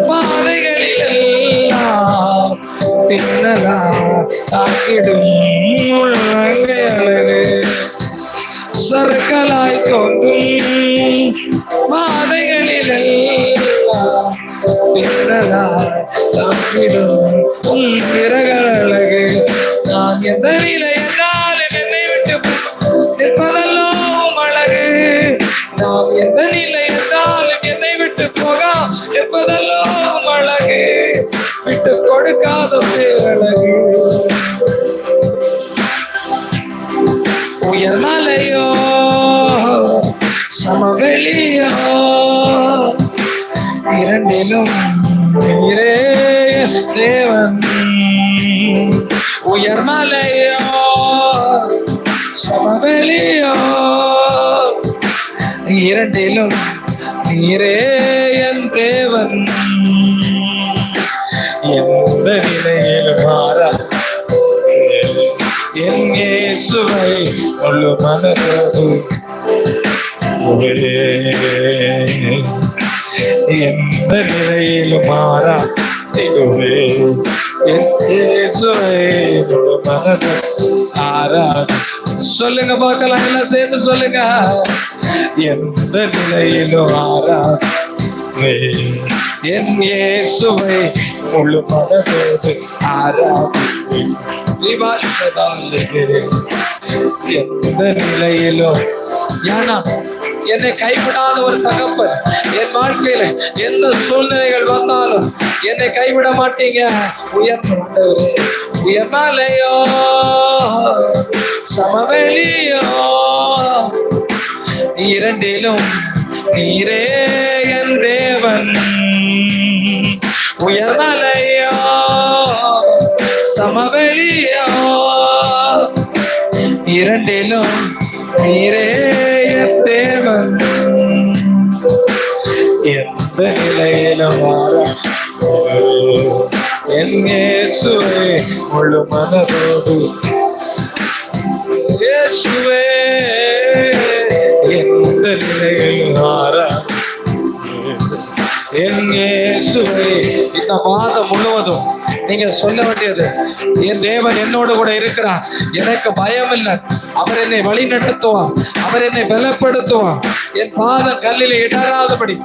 பாதைகளில் எல்லாம் பின்னலா தாக்கிடும் உள்ளங்கை அழகு. சறுக்கலாய் தோன்றும் பாதைகளில் எல்லாம் பின்னலா தாக்கிடும் விரல்கள் அழகு. நான் எந்த நிலை என்றாலும் என்னை விட்டு நிற்பதல்லோ அழகு. நாம் எந்த நிலை என்றாலும் என்னை விட்டு போக நிற்பதல்லோ அழகு. விட்டு கொடுக்காத பேரழகு. உயர்மலையோ சமவெளியோ இரண்டிலும் நீரே தேவன். உயர்மலையோ சமவெளியோ இரண்டிலும் நீரே என் தேவன். எந்த நிலையிலும் மாறா என் இயேசுவை முழு மனதோடு. எந்த நிலையிலும் மாறா என் இயேசுவை முழு மனதோடு ஆராதி. சொல்லுங்க பார்க்கலாம், எல்லாம் சேர்ந்து சொல்லுங்க. எந்த நிலையிலும் ஆராதி என் இயேசுவை முழு மனதோடு ஆராதி. எந்த நிலையிலும் ஏன்னா என்னை கைவிடாத ஒரு தகப்பன் என் வாழ்க்கையில எந்த சூழ்நிலைகள் வந்தாலும் என்னை கைவிட மாட்டீங்க. உயர்மலையோ சமவெளியோ இரண்டிலும் நீரே என் தேவன். உயர்மலையோ சமவெளியோ இரண்டிலும் நீரே என் தேவன். எந்த நிலையிலும் என் இயேசுவே முழு மனதோடு, இயேசுவே எந்த நிலையில் என் இயேசுவே. இந்த மாதம் முழுவதும் நீங்க சொல்ல வேண்டியது, என் தேவன் என்னோடு கூட இருக்கிறார், எனக்கு பயம் இல்லை, அவர் என்னை வழி நடத்துவார், அவர் என்னை பலப்படுத்துவார், என் பாதம் கல்லில் இடராதபடி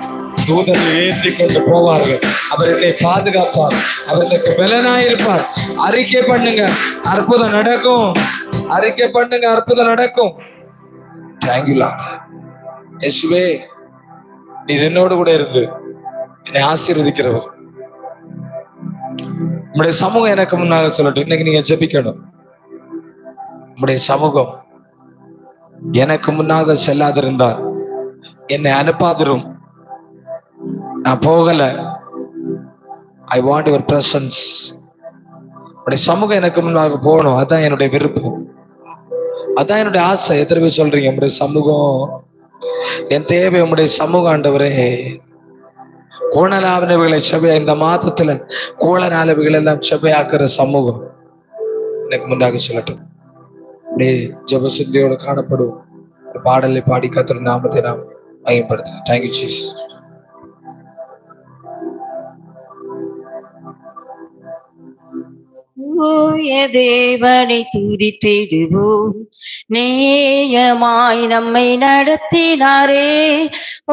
தூதர்கள் ஏற்றி கொண்டு போவார்கள், அவர் என்னை பாதுகாப்பார், அவர் எனக்கு பலனாயிருப்பார். அறிக்கை பண்ணுங்க, அற்புதம் நடக்கும். அறிக்கை பண்ணுங்க, அற்புதம் நடக்கும். தேங்க்யூ இயேசுவே, நீ என்னோடு கூட இருந்து என்னை ஆசீர்வதிக்கிறவர். உங்களுடைய சமூகம் எனக்கு முன்னாக சொல்லட்டும். இன்னைக்கு நீங்க ஜெபிக்கணும். உங்களுடைய சமூகம் எனக்கு முன்னாக செல்லாதிருந்தால் என்னை அனுப்பாதிரும், நான் போகல. I want your presence. உங்களுடைய சமூகம் எனக்கு முன்னாக போகணும். அதான் என்னுடைய விருப்பம், அதான் என்னுடைய ஆசை. எத்தனை பேர் சொல்றீங்க உங்களுடைய சமூகம் என் தேவை? உங்களுடைய சமூகம் ஆண்டவரே. கோணலாவினவைகளை செவையா, இந்த மாதத்துல கோணலானவைகள் எல்லாம் செவையாக்குற சமூகம் எனக்கு முன்னாக சொல்லட்டும். அப்படியே ஜெப சுத்தியோடு காணப்படும் பாடலை பாடி கர்த்தர் நாமத்தை நாம் மகிமைப்படுத்தலாம். Thank you Jesus. தேவனை துதித்திடுவோம், நேயமாய் நம்மை நடத்தினாரே.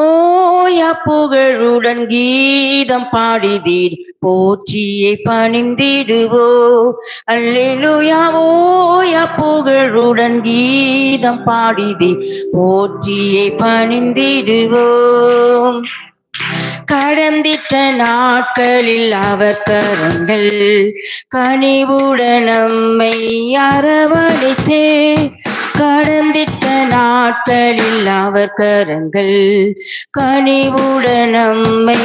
ஓய புகழுடன் கீதம் பாடிதீர், போற்றியை பணிந்திடுவோ. அல்லேலூயா. ஓய புகழுடன் கீதம் பாடிதீர், போற்றியை பணிந்திடுவோம். கடந்திட்ட நாட்களில் அவர் கரங்கள் கனிவுடன் நம்மை அரவணைத்தே. கடந்திட்ட நாட்களில் அவர் கரங்கள் கனிவுடன் நம்மை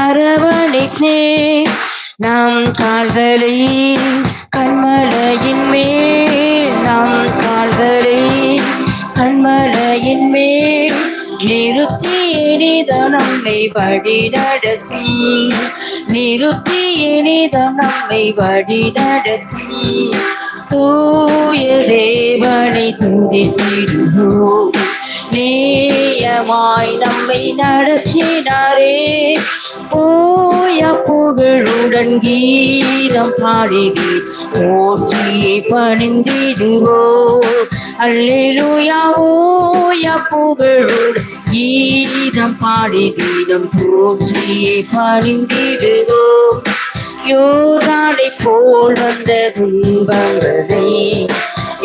அரவணைத்தே. நம் கால்களை கண்மலையின் மேல், நம் கால்களை கண்மலையின் மேல் நிறுத்தி எனிதம் நம்மை வழி நடத்தி, நிறுத்தி எனிதம் நம்மை வழி நடத்தி. தூய தேவனை துதித்திடுவோம், நேயமாய் நம்மை நடத்தினாரே. ஓய புகழுடன் கீதம் பாடிதீர், போற்றியை பணிந்திடுவோம். அல்லேலூயா. ஓய புகழுடன் கீதம் பாடி கீதம் போற்றியை பணிந்திடுவோம். யோர்தானை போல் வந்த துன்பங்களை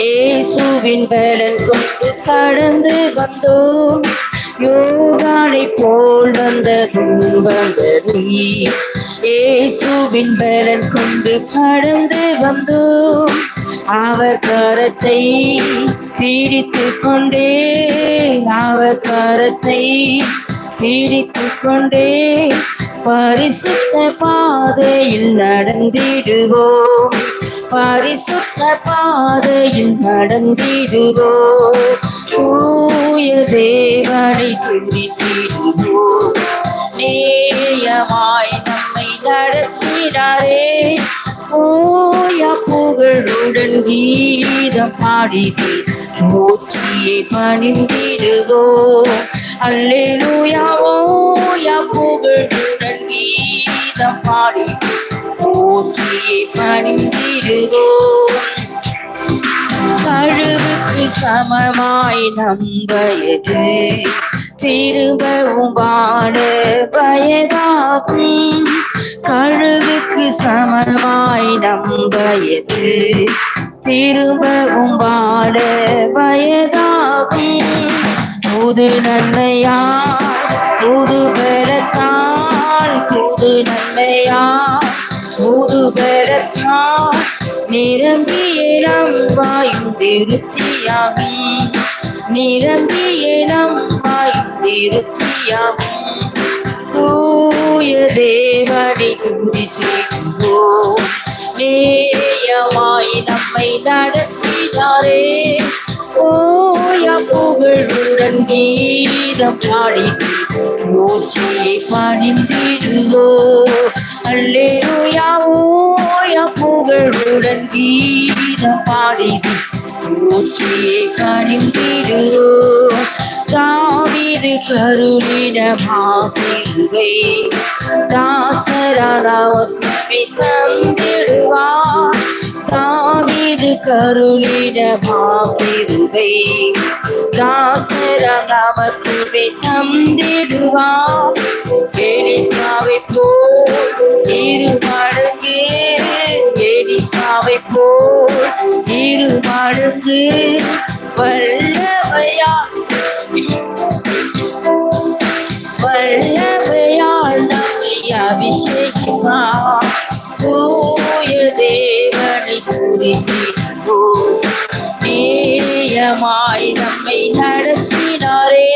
இயேசுவின் பலன் கொண்டு கடந்து வந்தோம். யோர்தானை போல் வந்த துன்பங்களை இயேசுவின் பலன் கொண்டு கடந்து வந்தோம். அவர் கரத்தை பிடித்து கொண்டே, அவர் கரத்தை பிடித்து கொண்டே பரிசுத்த பாதையில் நடந்திடுவோம், பரிசுத்த பாதையில் நடந்திடுவோம். தூய தேவனை துதித்திடுவோம், நேயமாய் நம்மை நடத்தினாரே. ஓய புகழுடன் கீதம் பாடிதீர், போற்றியை பணிந்திடுவோம். அல்லேலூயா. ஓய புகழுடன் கீதம் பாடிதீர், போற்றியை பணிந்திடுவோம். கழுவுக்கு சமமாய் நம் வயது திரும்பவும் வாழ வயதாகும். கழுகுக்கு சமமாய் நம் வயது திரும்பவும் வாழ வயதாகும். புது நன்மையா புது பலத்தால், புது நன்மையா புது பலத்தால் நிரம்பிய நம் வாயும் திருப்தியாகும், நிரம்பிய நம் வாயும் திருப்தியாகும். தூய தேவனை துதித்திடுவோம், நேயமாய் நம்மை நடத்தினாரே. ஓய புகழுடன் கீதம் பாடி போற்றியை பணிந்திடுவோம். அல்லேலூயா. புகழுடன் கீதம் பாடிது பூச்சியை கணிந்திடுவோம். தாவீது கருளிடமாகிருவை தாசரானவர்க்கு தந்திடுவார். தாவீது கருளிடமாகிருவை தாசரானவர்க்கு தந்திடுவார். எலிசாவை போல் இருமடங்கு எலிசாவை போல் இருமடங்கு வல்லமையால் நம்மை அபிஷேகிப்பார். தூய தேவனை துதித்திடுவோம். நேயமாய் நம்மை நடத்தினாரே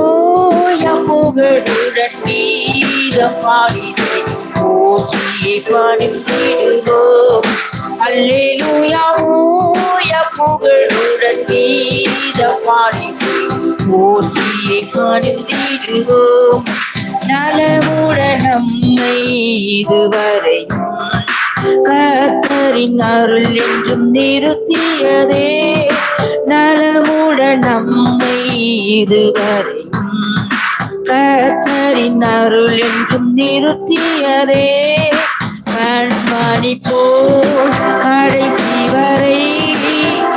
ஓய புகழுடன் கீதம் பாடினே போற்றியை பணிந்திடுவோம். அல்லேலூயா ஓய புகழுடன் கீதம் பாடினே போற்றியை பணிந்திடுவோம். நலமுடன் நம்மை இதுவரை கர்த்தரின் அருள் என்றும் நிறுத்தியதே. நலமுடன் நம்மை இதுவரை கர்த்தரின் அருள் என்றும் நிறுத்தியதே. கண்மணி போல் கடைசி வரை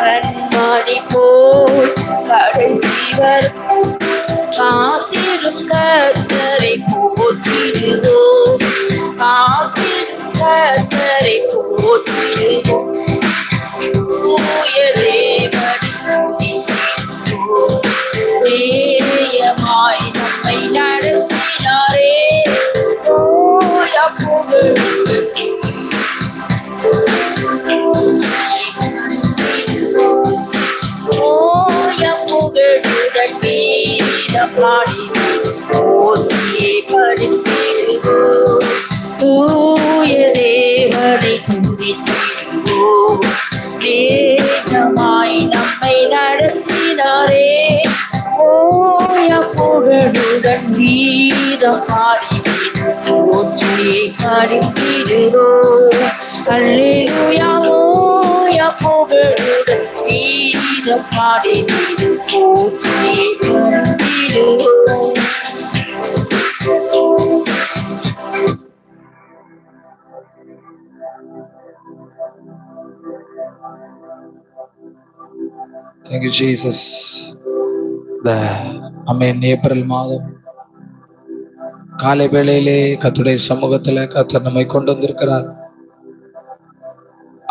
கண்மணி போல் கடைசி வரை காத்திடும் கர்த்தரை போற்றிடுவோம். காத்திடும் கர்த்தரை போற்றிடுவோம். தூய தேவனை துதித்திடுவோம். நேயமாய் நம்மை நடத்தினாரே ஓய புகழுடன் ஓய புகழுடன் கீதம் பாடினே போற்றியை பணிந்திடுவோம். தூய தேவனை துதித்திடுவோம். நேயமாய் நம்மை நடத்தினாரே ஓய புகழுடன் கீதம் பாடினே போற்றியை பணிந்திடுவோம். அல்லேலூயா ஓய புகழுடன் கீதம் பாடினே போற்றியை பணிந்திடுவோம். Thank you, Jesus. Amen. April மாதம் காலை வேளையிலே கர்த்தருடைய சமூகத்துல கர்த்தர் நம்மை கொண்டு வந்திருக்கிறார்.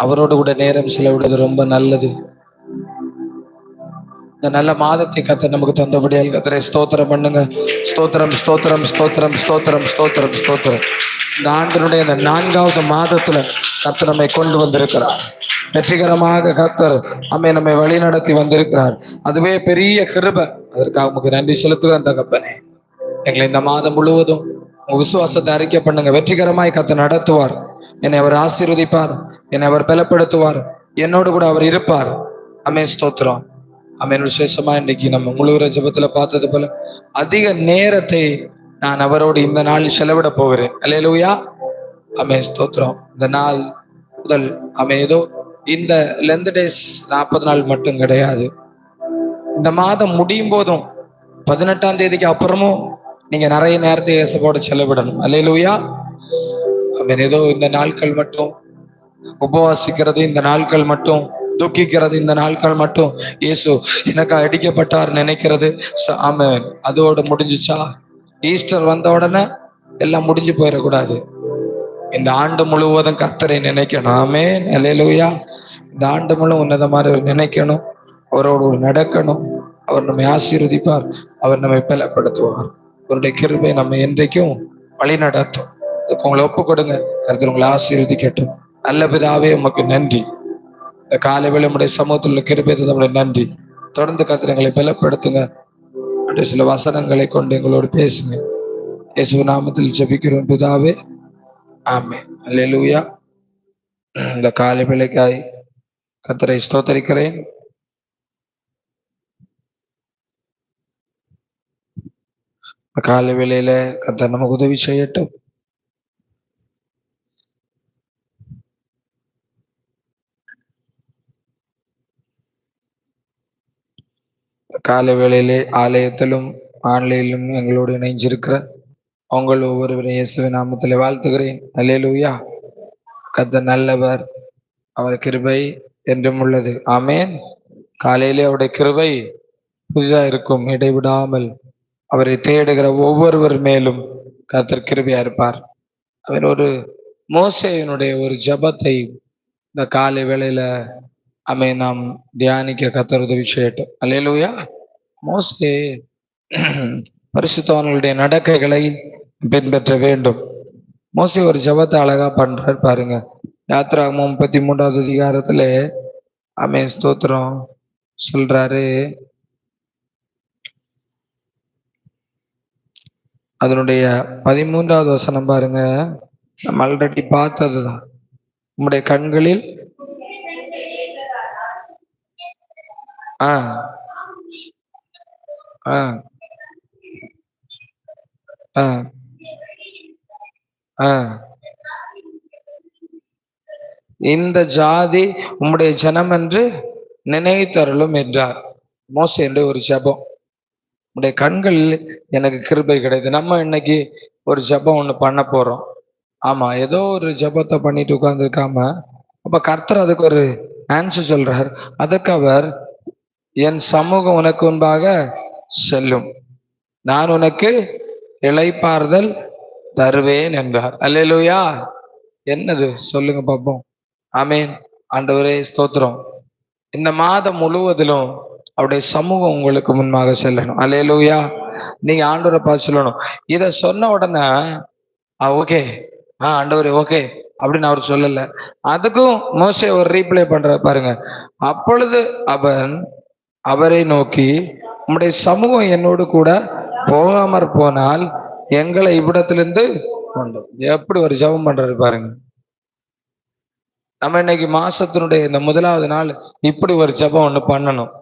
அவரோடு கூட நேரம் செலவிடுவது ரொம்ப நல்லது. இந்த நல்ல மாதத்தை கர்த்தர் நமக்கு தந்தபடியால் கர்த்தரை ஸ்தோத்திரம் பண்ணுங்க. ஸ்தோத்திரம் ஸ்தோத்திரம் ஸ்தோத்திரம் ஸ்தோத்திரம் ஸ்தோத்திரம் ஸ்தோத்திரம். இந்த ஆண்டினுடைய இந்த 4வது மாதத்துல கர்த்தர் நம்மை கொண்டு வந்திருக்கிறார். வெற்றிகரமாக கர்த்தர் நம்மை வழி நடத்தி வந்திருக்கிறார். அதுவே பெரிய கிருபை. அதற்காக உமக்கு நன்றி செலுத்துகிறேன் தகப்பனே. எங்களை இந்த மாதம் முழுவதும் உங்க விசுவாசத்தை அறிக்கை பண்ணுங்க. வெற்றிகரமாய் கர்த்தர் நடத்துவார். என்னை அவர் ஆசீர்வதிப்பார். என்னை அவர் பலப்படுத்துவார். என்னோடு கூட அவர் இருப்பார். ஆமென். ஸ்தோத்திரம். ஆமென். விசேஷமா இன்னைக்கு நம்ம முழு ஜெபத்துல பார்த்தது போல அதிக நேரத்தை நான் அவரோடு இந்த நாள் செலவிட போகிறேன். அல்லேலூயா. ஆமென். ஸ்தோத்திரம். இந்த நாள் முதல் ஆமென். ஏதோ இந்த லெந்த் டேஸ் 40 நாள் மட்டும் கிடையாது. இந்த மாதம் முடியும் போதும் 18ஆம் தேதிக்கு அப்புறமும் நீங்க நிறைய நேரத்தை இயேசுவோட செலவிடணும். அல்லேலூயா. ஆமென். ஏதோ இந்த நாட்கள் மட்டும் உபவாசிக்கிறது, இந்த நாட்கள் மட்டும் துக்கிக்கிறது, இந்த நாட்கள் மட்டும் இயேசு எனக்கு அடிக்கப்பட்டார் நினைக்கிறது ஆமென் அதோட முடிஞ்சுச்சா? ஈஸ்டர் வந்த உடனே எல்லாம் முடிஞ்சு போயிடக்கூடாது. இந்த ஆண்டு முழுவதும் கர்த்தரை நினைக்கணும். ஆமென். அல்லேலூயா. இந்த ஆண்டு முழு உன்னதமாக நினைக்கணும். அவரோடு நடக்கணும். அவர் நம்மை ஆசீர்வதிப்பார். அவர் நம்மை பலப்படுத்துவார். அவருடைய கிருபை நம்ம என்றைக்கும் வழி நடத்தும். உங்களை ஒப்பு கொடுங்க. கர்த்தர் உங்களை ஆசீர்வதிக்கட்டும். நல்ல பிதாவே உமக்கு நன்றி. இந்த காலை வேளை உடைய சமூகத்தில் உள்ள கிருபை நம்முடைய நன்றி. தொடர்ந்து கர்த்தர் எங்களை பலப்படுத்துங்க. சில வசனங்களை கொண்டு எங்களோடு பேசுங்க. இயேசு நாமத்தில் ஜெபிக்கிறோம் பிதாவே. ஆமென். அல்லேலூயா. இந்த காலை வேளைக்காய் கர்த்தரை ஸ்தோத்தரிக்கிறேன். காலை வேளையில கர்த்தர் நமக்கு உதவி செய்யட்டும். காலை வேளையிலே ஆலயத்திலும் ஆன்லைனிலும் எங்களோடு இணைஞ்சிருக்கிற உங்கள் ஒவ்வொருவரையும் இயேசுவின் நாமத்தில் வாழ்த்துகிறேன். அல்லேலூயா. கர்த்தர் நல்லவர், அவர் கிருபை என்றும் உள்ளது. ஆமென். காலையிலே அவருடைய கிருபை புதிதா இருக்கும், இடைவிடாமல் அவரை தேடுகிற ஒவ்வொருவர் மேலும் கர்த்தர் கிருபையா இருப்பார். அவர் ஒரு மோசேயினுடைய ஒரு ஜெபத்தை இந்த காலை வேளையில நாம் தியானிக்க கர்த்தர் உதவி செய்யட்டும். அல்லேலூயா. மோசே பரிசுத்தவான்களுடைய நடக்கைகளை பின்பற்ற வேண்டும். மோசே ஒரு ஜெபத்தை அழகா பண்றாரு பாருங்க. யாத்திராகமம் 33வது அதிகாரத்துல ஸ்தோத்திரம் சொல்றாரு. அதனுடைய 13வது வசனம் பாருங்க. நம்ம ஆல்ரெடி பார்த்ததுதான். உம்முடைய கண்களில் இந்த ஜாதி உம்முடைய ஜனம் என்று நினைத்தருளும் என்றார் மோசே. என்று ஒரு ஜெபம், உடைய கண்களில் எனக்கு கிருபை கிடையாது. நம்ம இன்னைக்கு ஒரு ஜெபம் ஒண்ணு பண்ண போறோம். ஆமா, ஏதோ ஒரு ஜெபத்தை பண்ணிட்டு உட்கார்ந்துருக்காம அப்ப கர்த்தர் அதுக்கு ஒரு ஆன்சர் சொல்றார். அதுக்கு அவர், என் சமூகம் உனக்கு முன்பாக செல்லும், நான் உனக்கு இளைப்பாறுதல் தருவேன் என்றார். அல்லேலூயா. என்னது சொல்லுங்க பாப்போம். ஆமேன். ஆண்டவரே ஸ்தோத்திரம். இந்த மாதம் முழுவதிலும் அவருடைய சமூகம் உங்களுக்கு முன்பாக செல்லணும். அல்லேலூயா. நீங்க ஆண்டவரை பார்த்து சொல்லணும். இத சொன்ன உடனே ஓகே ஆண்டவரே ஓகே அப்படின்னு அவர் சொல்லல. அதுக்கும் மோசே ஒரு ரீப்ளை பண்ற பாருங்க. அப்பொழுது அவன் அவரை நோக்கி, உம்முடைய சமூகம் என்னோடு கூட போகாமற் போனால் எங்களை இவ்விடத்திலிருந்து கொண்டு. எப்படி ஒரு ஜெபம் பண்றாரு பாருங்க. நம்ம இன்னைக்கு மாசத்தினுடைய இந்த முதலாவது நாள் இப்படி ஒரு ஜெபம் ஒண்ணு பண்ணணும்.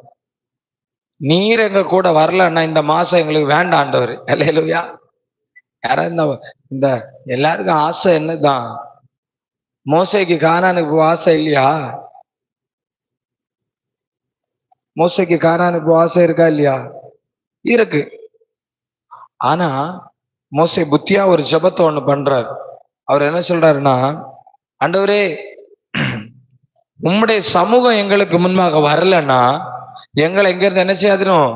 நீர் எங்க கூட வரலன்னா இந்த மாசம் எங்களுக்கு வேண்டாம் ஆண்டவர். அல்லேலூயா. யாராவது இந்த எல்லாருக்கும் ஆசை என்னதான்? மோசேக்கு கானானுக்கு ஆசை இல்லையா? மோசேக்கு கானானுக்கு ஆசை இருக்கா இல்லையா? இருக்கு. ஆனா மோசே புத்தியா ஒரு ஜெபத்தை ஒண்ணு பண்றாரு. அவர் என்ன சொல்றாருன்னா, ஆண்டவரே உம்முடைய சமூகம் எங்களுக்கு முன்பாக வரலன்னா எங்களை எங்க இருந்து என்ன செய்யாதிரும்?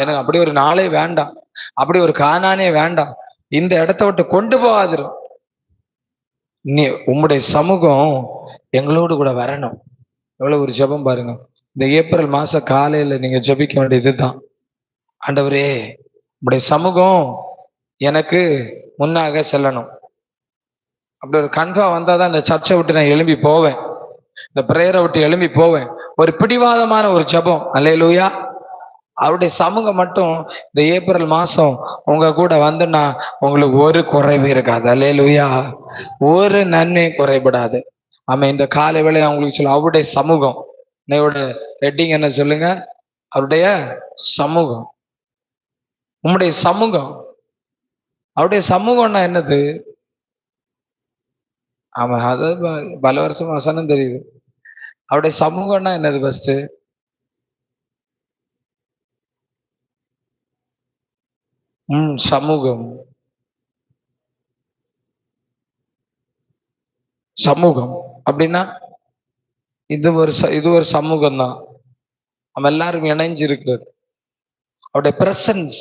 எனக்கு அப்படி ஒரு நாளே வேண்டாம், அப்படி ஒரு கானானே வேண்டாம், இந்த இடத்த விட்டு கொண்டு போகாதிரும். நீ உம்முடைய சமூகம் எங்களோடு கூட வரணும். எவ்வளவு ஒரு ஜெபம் பாருங்க. இந்த ஏப்ரல் மாச காலையில நீங்க ஜெபிக்க வேண்டியது இதுதான். ஆண்டவரே உம்முடைய சமூகம் எனக்கு முன்னாக செல்லணும். அப்படி ஒரு கன்ஃபார்ம் வந்தாதான் இந்த சர்ச்சை விட்டு நான் எழும்பி போவேன், இந்த பிரேயரை விட்டு எழும்பி போவேன். ஒரு பிடிவாதமான ஒரு ஜெபம். அல்லேலூயா. அவருடைய சமூகம் மட்டும் இந்த ஏப்ரல் மாசம் உங்க கூட வந்துன்னா உங்களுக்கு ஒரு குறைவு இருக்காது. அல்லேலூயா. ஒரு நன்மை குறைபடாது. இந்த காலை வேளை நான் உங்களுக்கு சொல்ல, அவருடைய சமூகம். என்னோட ஹெட்டிங் என்ன சொல்லுங்க? அவருடைய சமூகம். உம்முடைய சமூகம். அவருடைய சமூகம்னா என்னது? ஆமா, அது பல வருஷம் வசனம் தெரியுது. அவருடைய சமூகம்னா என்னது? ஃபர்ஸ்ட் சமூகம். சமூகம் அப்படின்னா இது ஒரு சமூகம் தான். நம்ம எல்லாரும் இணைஞ்சு இருக்கிறது. அவருடைய பிரசன்ஸ்,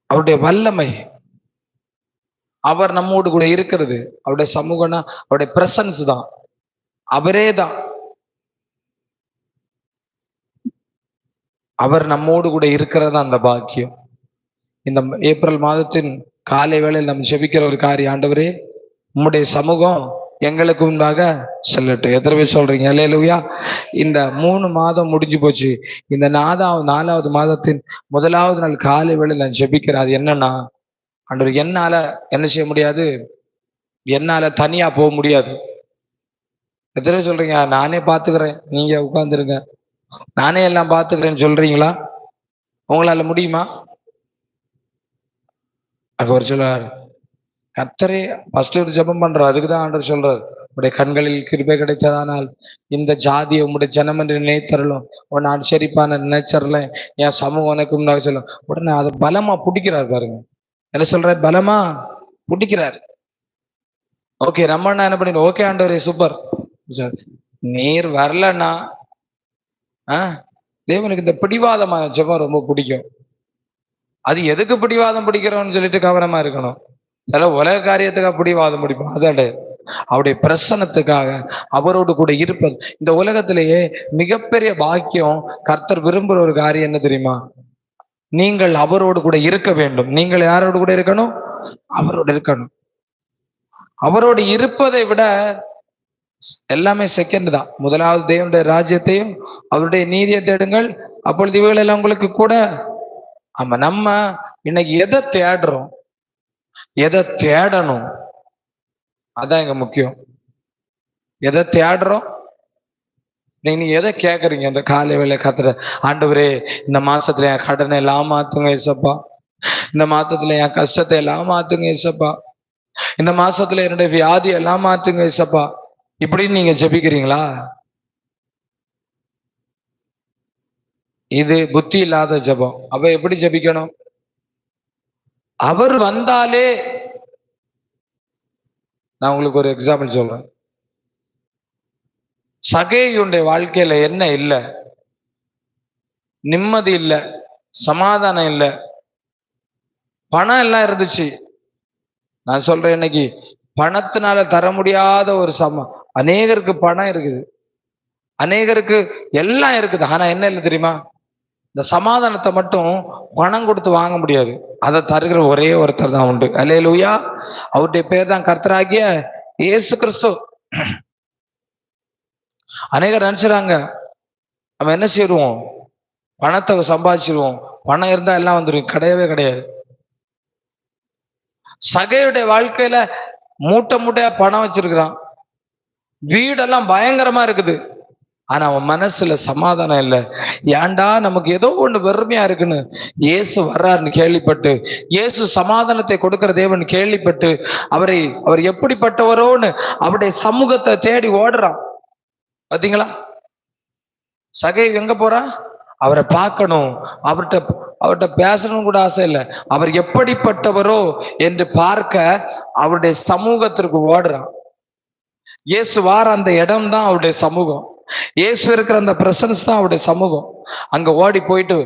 அவருடைய வல்லமை, அவர் நம்மோடு கூட இருக்கிறது. அவருடைய சமூகம்னா அவருடைய பிரசன்ஸ் தான். அவரே தான். அவர் நம்மோடு கூட இருக்கிறதா அந்த பாக்கியம். இந்த ஏப்ரல் மாதத்தின் காலை வேளையில் நம்ம ஜெபிக்கிற ஒரு காரியம், ஆண்டவரே உம்முடைய சமூகம் எங்களுக்கு முன்பாக செல்லட்டும். எத்தனை பேர் சொல்றீங்க அல்லேலூயா? இந்த 3 மாதம் முடிஞ்சு போச்சு. இந்த 4வது மாதத்தின் முதலாவது நாள் காலை வேளையில் நான் ஜெபிக்கிறேன். அது என்னன்னா, ஆண்டவர் என்னால என்ன செய்ய முடியாது? என்னால தனியா போக முடியாது. எத்தனை பேர் சொல்றீங்க நானே பாத்துக்கிறேன், நீங்க உட்கார்ந்துருங்க, நானே எல்லாம் பாத்துக்கிறேன்னு சொல்றீங்களா? உங்களால முடியுமா? அவர் சொல்றாரு, கர்த்தரே ஃபர்ஸ்ட் ஒரு ஜெபம் பண்றாரு. அதுக்குதான் ஆண்டவர் சொல்றாரு, உடைய கண்களில் கிருபை கிடைத்ததானால் இந்த ஜாதியை உங்களுடைய ஜனம் என்று நினைத்தரலும் உன்னை ஆச்சரிப்பான நினைச்சரல என் சமூகம் உனக்கும் சொல்லும். உடனே அதை பலமா பிடிக்கிறார் பாருங்க. என்ன சொல்ற? பலமா பிடிக்கிறார். ஓகே, ரம்மண்ணா என்ன பண்ணி, ஓகே ஆண்டவரே சூப்பர், நீர் வரலன்னா தேவனுக்கு இந்த பிடிவாதமான ஜெபம் ரொம்ப பிடிக்கும். அது எதுக்கு பிடிவாதம் பிடிக்கிறோம்னு சொல்லிட்டு கவனமா இருக்கணும். சில உலக காரியத்துக்காக பிடிவாதம் பிடிப்போம், அதாடு அவருடைய பிரசன்னத்துக்காக அவரோடு கூட இருப்பது. இந்த உலகத்திலேயே மிகப்பெரிய பாக்கியம், கர்த்தர் விரும்புற ஒரு காரியம் என்ன தெரியுமா? நீங்கள் அவரோடு கூட இருக்க வேண்டும். நீங்கள் யாரோடு கூட இருக்கணும்? அவரோடு இருக்கணும். அவரோடு இருப்பதை விட எல்லாமே செகண்ட் தான். முதலாவது தேவனுடைய ராஜ்யத்தையும் அவருடைய நீதியை தேடுங்கள், அப்பொழுது இவைகள் எல்லாம் உங்களுக்கு கூட. ஆமா, நம்ம இன்னைக்கு எதை தேடுறோம், எதை தேடணும், அதான் இங்க முக்கியம். எதை தேடுறோம்? நீங்க எதை கேட்கறீங்க? இந்த காலை வேலை கத்துற ஆண்டவரே, இந்த மாசத்துல என் கடனை எல்லாம் மாத்துங்க ஏசப்பா, இந்த மாசத்துல என் கஷ்டத்தை எல்லாம் மாத்துங்க ஏசப்பா, இந்த மாசத்துல என்னுடைய வியாதி எல்லாம் மாத்துங்க ஏசப்பா, இப்படின்னு நீங்க ஜெபிக்கிறீங்களா? இது புத்தி இல்லாத ஜெபம். அப்ப எப்படி ஜெபிக்கணும்? அவர் வந்தாலே, நான் உங்களுக்கு ஒரு எக்ஸாம்பிள் சொல்றேன். சகேயுடைய வாழ்க்கையில என்ன இல்லை? நிம்மதி இல்லை, சமாதானம் இல்லை, பணம் எல்லாம் இருந்துச்சு. நான் சொல்றேன், இன்னைக்கு பணத்தினால தர முடியாத ஒரு அநேகருக்கு பணம் இருக்குது, அநேகருக்கு எல்லாம் இருக்குது. ஆனா என்ன இல்லை தெரியுமா? இந்த சமாதானத்தை மட்டும் பணம் கொடுத்து வாங்க முடியாது. அதை தருகிற ஒரே ஒருத்தர் தான் உண்டு. அல்லேலூயா. அவருடைய பேர் தான் கர்த்தராகிய இயேசு கிறிஸ்து. அநேகர் நினைச்சுறாங்க நம்ம என்ன செய்வோம், பணத்தை சம்பாதிச்சிருவோம், பணம் இருந்தா எல்லாம் வந்துடும். கிடையவே கிடையாது. சகையுடைய வாழ்க்கையில மூட்டை மூட்டையா பணம் வச்சிருக்கிறான், வீடெல்லாம் பயங்கரமா இருக்குது, ஆனா அவன் மனசுல சமாதானம் இல்லை. ஏன்டா நமக்கு ஏதோ ஒண்ணு வெறுமையா இருக்குன்னு இயேசு வர்றாருன்னு கேள்விப்பட்டு, இயேசு சமாதானத்தை கொடுக்கிற தேவன் கேள்விப்பட்டு, அவர் எப்படிப்பட்டவரோன்னு அவருடைய சமூகத்தை தேடி ஓடுறான். பாத்தீங்களா? சகை எங்க போறான்? அவரை பார்க்கணும், அவர்கிட்ட பேசணும் கூட ஆசை இல்லை. அவர் எப்படிப்பட்டவரோ என்று பார்க்க அவருடைய சமூகத்திற்கு ஓடுறான். இயேசு வார அந்த இடம் தான் அவருடைய சமூகம். இயேசு இருக்கிற அந்த பிரசன்ஸ் தான் அவருடைய சமூகம். அங்க ஓடி போயிட்டு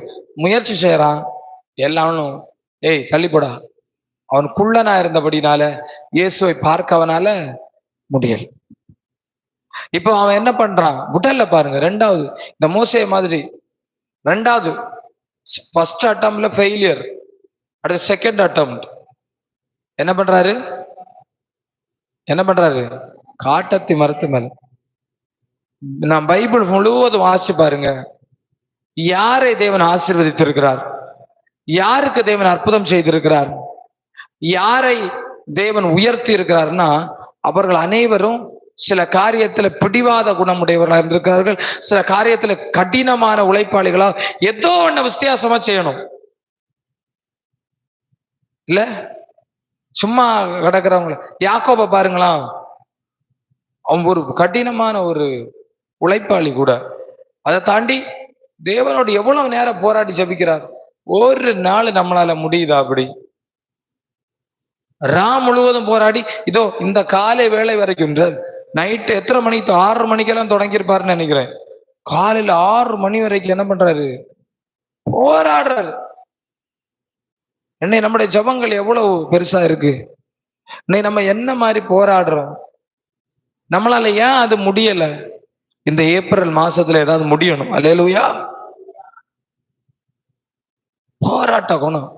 முயற்சி செய்யறான். எல்லாரும் ஏய் தள்ளிப்போடா, அவனுக்குள்ளனா இருந்தபடினால இயேசுவை பார்க்க அவனால முடியல. இப்போ அவன் என்ன பண்றான்? உடல்ல பாருங்க. ரெண்டாவது இந்த மோசே மாதிரி, ரெண்டாவது ஃபர்ஸ்ட் அட்டம்ப்ட்ல ஃபெயிலியர், அடுத்த செகண்ட் அட்டம்ப்ட் என்ன பண்றாரு? காட்டத்தி மரத்து மேல. நான் பைபிள் முழுவதும் வாசிச்சு பாருங்க, யாரை தேவன் ஆசீர்வதித்திருக்கிறார், யாருக்கு தேவன் அற்புதம் செய்திருக்கிறார், யாரை தேவன் உயர்த்தி இருக்கிறார்னா அவர்கள் அனைவரும் சில காரியத்துல பிடிவாத குணமுடையவர்களாக இருந்திருக்கிறார்கள், சில காரியத்துல கடினமான உழைப்பாளிகளா, ஏதோ ஒண்ணு வித்தியாசமா செய்யணும். இல்ல சும்மா கிடக்கிறவங்கள. யாக்கோப பாருங்களா, அவன் ஒரு கடினமான ஒரு உழைப்பாளி கூட. அதை தாண்டி தேவனோடு எவ்வளவு நேரம் போராடி ஜபிக்கிறார். ஒரு நாள் நம்மளால முடியுதா? அப்படி முழுவதும் போராடி, இதோ இந்த காலை வேலை வரைக்கும், நைட்டு எத்தனை மணிக்கு? 6 மணிக்கெல்லாம் தொடங்கியிருப்பாருன்னு நினைக்கிறேன். காலையில 6 மணி வரைக்கும் என்ன பண்றாரு? போராடுறாரு. என்னை நம்முடைய ஜபங்கள் எவ்வளவு பெருசா இருக்கு. இன்னைக்கு நம்ம என்ன மாதிரி போராடுறோம்? நம்மளால ஏன் அது முடியல? இந்த ஏப்ரல் மாசத்துல ஏதாவது முடியணும். அல்லேலூயா. போராட்ட குணம்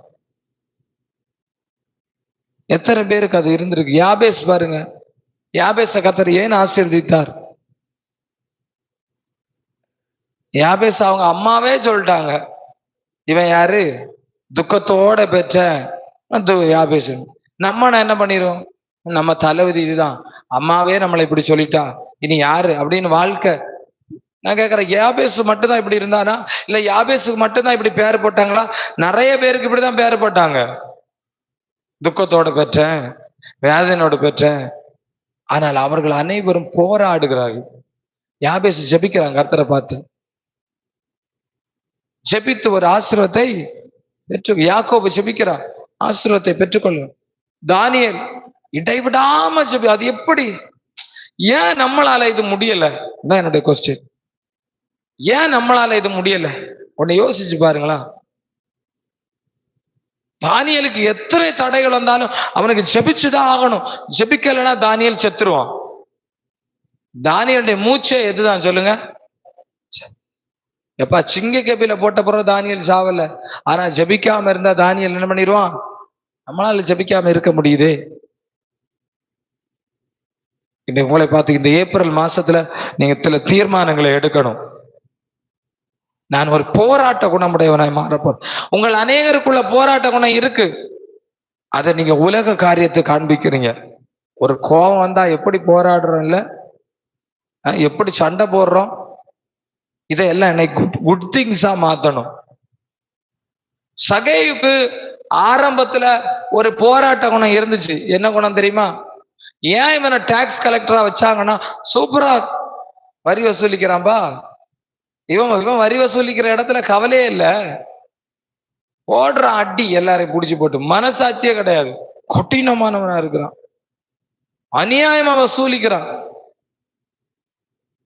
எத்தனை பேருக்கு அது இருந்திருக்கு? யாபேஸ் பாருங்க, யாபேச கர்த்தர் ஏன் ஆசீர்வதித்தார்? யாபேஸ் அவங்க அம்மாவே சொல்லிட்டாங்க, இவன் யாரு? துக்கத்தோட பெற்ற யாபேஸ். நம்ம என்ன பண்ணிடுவோம்? நம்ம தலைவிதி இதுதான், அம்மாவே நம்மளை இப்படி சொல்லிட்டா, இனி யாரு அப்படின்னு வாழ்க்கை. நான் கேட்கிறேன், யாபேசு மட்டும்தான் இப்படி இருந்தானா, இல்ல யாபேசுக்கு மட்டும்தான் இப்படி பேர் போட்டாங்களா? நிறைய பேருக்கு இப்படிதான் பேர் போட்டாங்க. துக்கத்தோட பெற்றேன், வேதனையோட பெற்றேன், ஆனால் அவர்கள் அனைவரும் போராடுகிறார்கள். யாபேசு ஜெபிக்கிறாங்க கர்த்தரை பார்த்து, ஜெபித்து ஒரு ஆசீர்வாதத்தை யாக்கோபு ஜெபிக்கிறான், ஆசீர்வாதத்தை பெற்றுக்கொள்ளும். தானியேல் இடைவிடாம ஜெபி. அது எப்படி? ஏன் நம்மளால இது முடியல? தான் என்னுடைய கொஸ்டின். ஏன் நம்மளால இது முடியல? உன்னை யோசிச்சு பாருங்களா. தானியலுக்கு எத்தனை தடைகள் வந்தாலும் அவனுக்கு ஜெபிச்சுதான் ஆகணும். ஜெபிக்கலைன்னா தானியல் செத்துருவான். தானியலுடைய மூச்சே எதுதான் சொல்லுங்க? எப்ப சிங்க கேபில போட்ட பிறகு தானியல் சாவல. ஆனா ஜெபிக்காம இருந்தா தானியல் என்ன பண்ணிடுவான்? நம்மளால ஜெபிக்காம இருக்க முடியுது. இன்னைக்கு உங்களை பார்த்து இந்த ஏப்ரல் மாசத்துல நீங்க சில தீர்மானங்களை எடுக்கணும். நான் ஒரு போராட்ட குணமுடையவனாய் மாறப்போறேன். உங்கள் அநேகருக்குள்ள போராட்ட குணம் இருக்கு. அதை நீங்க உலக காரியத்தை காண்பிக்கிறீங்க. ஒரு கோபம் வந்தா எப்படி போராடுறோம், இல்ல எப்படி சண்டை போடுறோம், இதையெல்லாம் என்னை குட் திங்ஸா மாத்தணும். சகேயுக்கு ஆரம்பத்துல ஒரு போராட்ட குணம் இருந்துச்சு. என்ன குணம் தெரியுமா? ஏன் இவனை டாக்ஸ் கலெக்டரா வச்சாங்கன்னா, சூப்பரா வரி வசூலிக்கிறான்பா, இவன் வரி வசூலிக்கிற இடத்துல கவலையே இல்லை, ஓடுறான் அடி எல்லாரையும் புடிச்சு போட்டு, மனசாட்சியே கிடையாது, கடினமானவனா இருக்கிறான், அநியாயமா வசூலிக்கிறான்.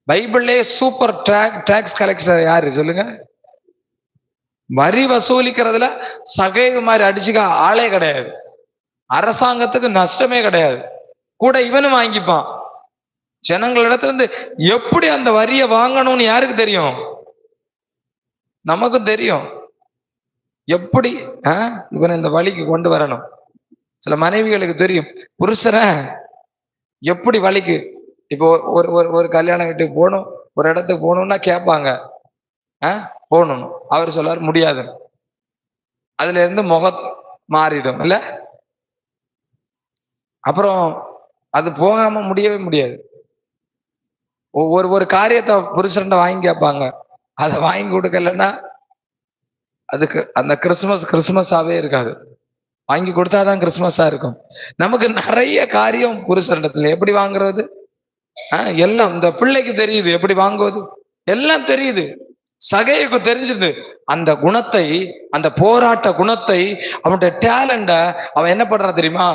பைபிள்லே சூப்பர் டாக்ஸ் கலெக்டர் யாரு சொல்லுங்க? வரி வசூலிக்கிறதுல சகைவு மாதிரி அடிச்சுக்க ஆளே கிடையாது. அரசாங்கத்துக்கு நஷ்டமே கிடையாது. கூட இவனும் வாங்கிப்பான். ஜனங்களிடத்துல இருந்து எப்படி அந்த வரியை வாங்கணும்னு யாருக்கு தெரியும்? நமக்கு தெரியும். எப்படி இவனை இந்த வழிக்கு கொண்டு வரணும். சில மனைவிகளுக்கு தெரியும் புருஷனை எப்படி வழிக்கு. இப்போ ஒரு ஒரு கல்யாண வீட்டுக்கு போகணும், ஒரு இடத்துக்கு போகணும்னா கேட்பாங்க, போகணும். அவர் சொல்லாரு முடியாது. அதுல இருந்து முகம் மாறிடும் இல்ல. அப்புறம் அது போகாம முடியவே முடியாது. ஒரு காரியத்தை புருஷன் வாங்கி கேட்பாங்க, அதை வாங்கி கொடுக்கலன்னா அதுக்கு அந்த கிறிஸ்துமஸாவே இருக்காது. வாங்கி கொடுத்தாதான் கிறிஸ்துமஸா இருக்கும். நமக்கு நிறைய காரியம் புருஷனிடத்துல எப்படி வாங்குறது எல்லாம் இந்த பிள்ளைக்கு தெரியுது, எப்படி வாங்குவது எல்லாம் தெரியுது. சகையுக்கு தெரிஞ்சது. அந்த குணத்தை, அந்த போராட்ட குணத்தை, அவனுடைய டேலண்ட அவன் என்ன பண்றான் தெரியுமா?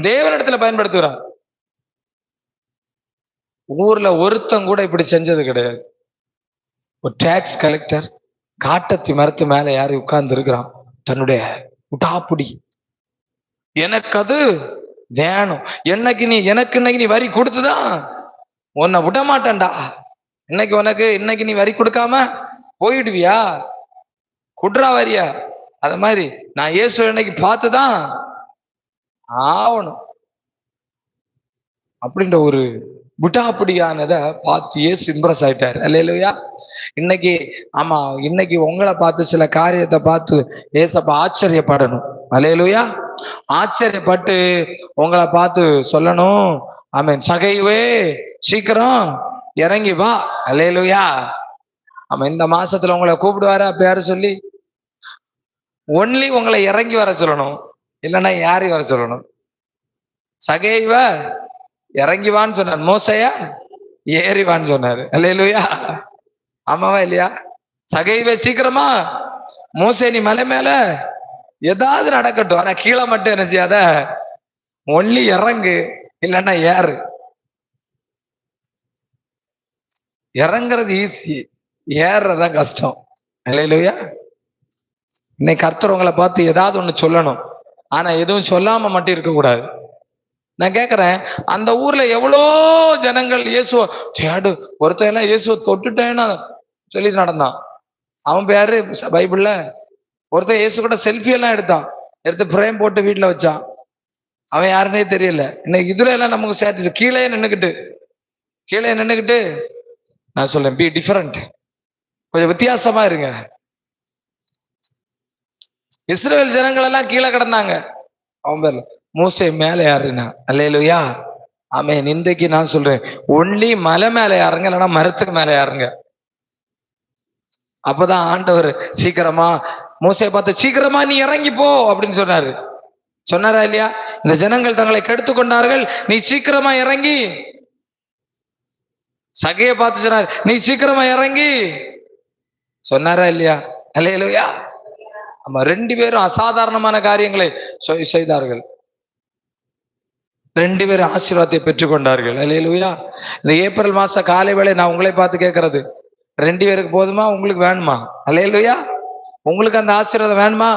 தேவனிடத்துல பயன்படுத்துகிறான். ஊர்ல ஒருத்தன் கூட இப்படி செஞ்சது கிடையாது. ஒரு டாக்ஸ் கலெக்டர் காட்டத்தி மரத்து மேல யாரு உட்கார்ந்து இருக்கிறான், தன்னுடைய உடாப்புடி, எனக்கு அது வேணும், எனக்கு நீ வரி கொடுத்துதான் உன்னை விட மாட்டேன்டா, இன்னைக்கு நீ வரி கொடுக்காம போயிடுவியா, குட்ரா வரியா, அத மாதிரி நான் இயேசு இன்னைக்கு பார்த்துதான் ஆகணும் அப்படின்ற ஒரு விடாப்படியானத பார்த்து இயேசு இம்ப்ரெஸ் ஆயிட்டாரு. அல்லேலூயா. இன்னைக்கு உங்களை பார்த்து சில காரியத்தை பார்த்து ஏசப்பா ஆச்சரியப்படணும். அல்லேலூயா. ஆச்சரியப்பட்டு உங்களை பார்த்து சொல்லணும், ஆமென், சகைவே சீக்கிரம் இறங்கி வா. அல்லேலூயா. இந்த மாசத்துல உங்களை கூப்பிடுவாரு பேரு சொல்லி, ஒன்லி உங்களை இறங்கி வர சொல்லணும், இல்லைன்னா யாரையும் வர சொல்லணும். சகைவ இறங்கிவான்னு சொன்னார், மோசையா ஏறிவான்னு சொன்னாரு. அல்லேலூயா. ஆமாவா இல்லையா? சகைவ சீக்கிரமா, மோசே நீ மலை மேல ஏதாவது நடக்கட்டும், ஆனா கீழே மட்டும் என்ன செய்யாத, ஒன்லி இறங்கு, இல்லைன்னா ஏறு. இறங்குறது ஈஸி, ஏறுறதான் கஷ்டம். அல்லேலூயா. இன்னைக்கு கர்த்தர் உங்களை பார்த்து ஏதாவது ஒண்ணு சொல்லணும், ஆனா எதுவும் சொல்லாம மட்டும் இருக்கக்கூடாது. நான் கேட்கிறேன், அந்த ஊர்ல எவ்வளோ ஜனங்கள் இயேசுவ தேடு, ஒருத்தன் எல்லாம் இயேசுவ தொட்டுட்டேன்னு சொல்லி நடந்தான். அவன் பேரு பைபிள்ல ஒருத்தன் இயேசு கூட செல்ஃபி எல்லாம் எடுத்து பிரேம் போட்டு வீட்டுல வச்சான். அவன் யாருன்னே தெரியல. இன்னைக்கு இதுல எல்லாம் நமக்கு சேர்த்து கீழே நின்னுக்கிட்டு நான் சொல்றேன், பி டிஃபரண்ட், கொஞ்சம் வித்தியாசமா இருங்க. இஸ்ரவேல் ஜனங்கள் எல்லாம் கீழே கிடந்தாங்க, அவன் பேர்ல மோசே மேல யாருன்னா. அல்லேலூயா. ஆமென். இன்றைக்கு நான் சொல்றேன், ஒன்லி மலை மேல யாருங்க, இல்லைன்னா மரத்துக்கு மேல யாருங்க. அப்பதான் ஆண்டவர் சீக்கிரமா மோசே பார்த்து, சீக்கிரமா நீ இறங்கி போ அப்படின்னு சொன்னாரு. சொன்னாரா இல்லையா? இந்த ஜனங்கள் தங்களை கெடுத்து கொண்டார்கள், நீ சீக்கிரமா இறங்கி. சகையை பார்த்து சொன்னார், நீ சீக்கிரமா இறங்கி. சொன்னாரா இல்லையா? அல்லேலூயா. ஆமா, 2 பேரும் அசாதாரணமான காரியங்களை செய்தார்கள். 2 பேரும் ஆசீர்வாதத்தை பெற்றுக்கொண்டார்கள். அல்லேலூயா. இந்த ஏப்ரல் மாச காலை வேளை நான் உங்களை பார்த்து கேட்கறது, 2 பேருக்கு போதுமா? உங்களுக்கு வேணுமா? அல்லேலூயா. உங்களுக்கு அந்த ஆசீர்வாதம் வேணுமா?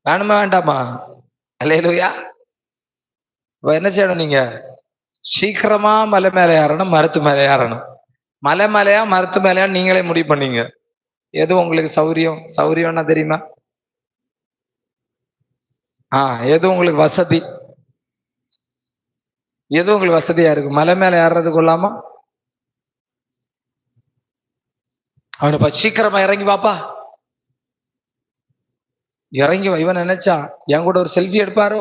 வேணுமா வேண்டாமா? அல்லேலூயா. இப்ப என்ன செய்யணும்? நீங்க சீக்கிரமா மலை மேலே ஏறணும், மரத்து மேலே ஏறணும். மலை மேலையா மரத்து மேலையா நீங்களே முடிவு பண்ணீங்க. எது உங்களுக்கு சௌரியம்னா தெரியுமா? எது உங்களுக்கு வசதி, எது உங்களுக்கு வசதியா இருக்கு? மலை மேல ஏறுறது கொள்ளாமா? அவனை சீக்கிரமா இறங்கி பாப்பா, இறங்கி வா. இவன் நினைச்சா என் கூட ஒரு செல்ஃபி எடுப்பாரோ,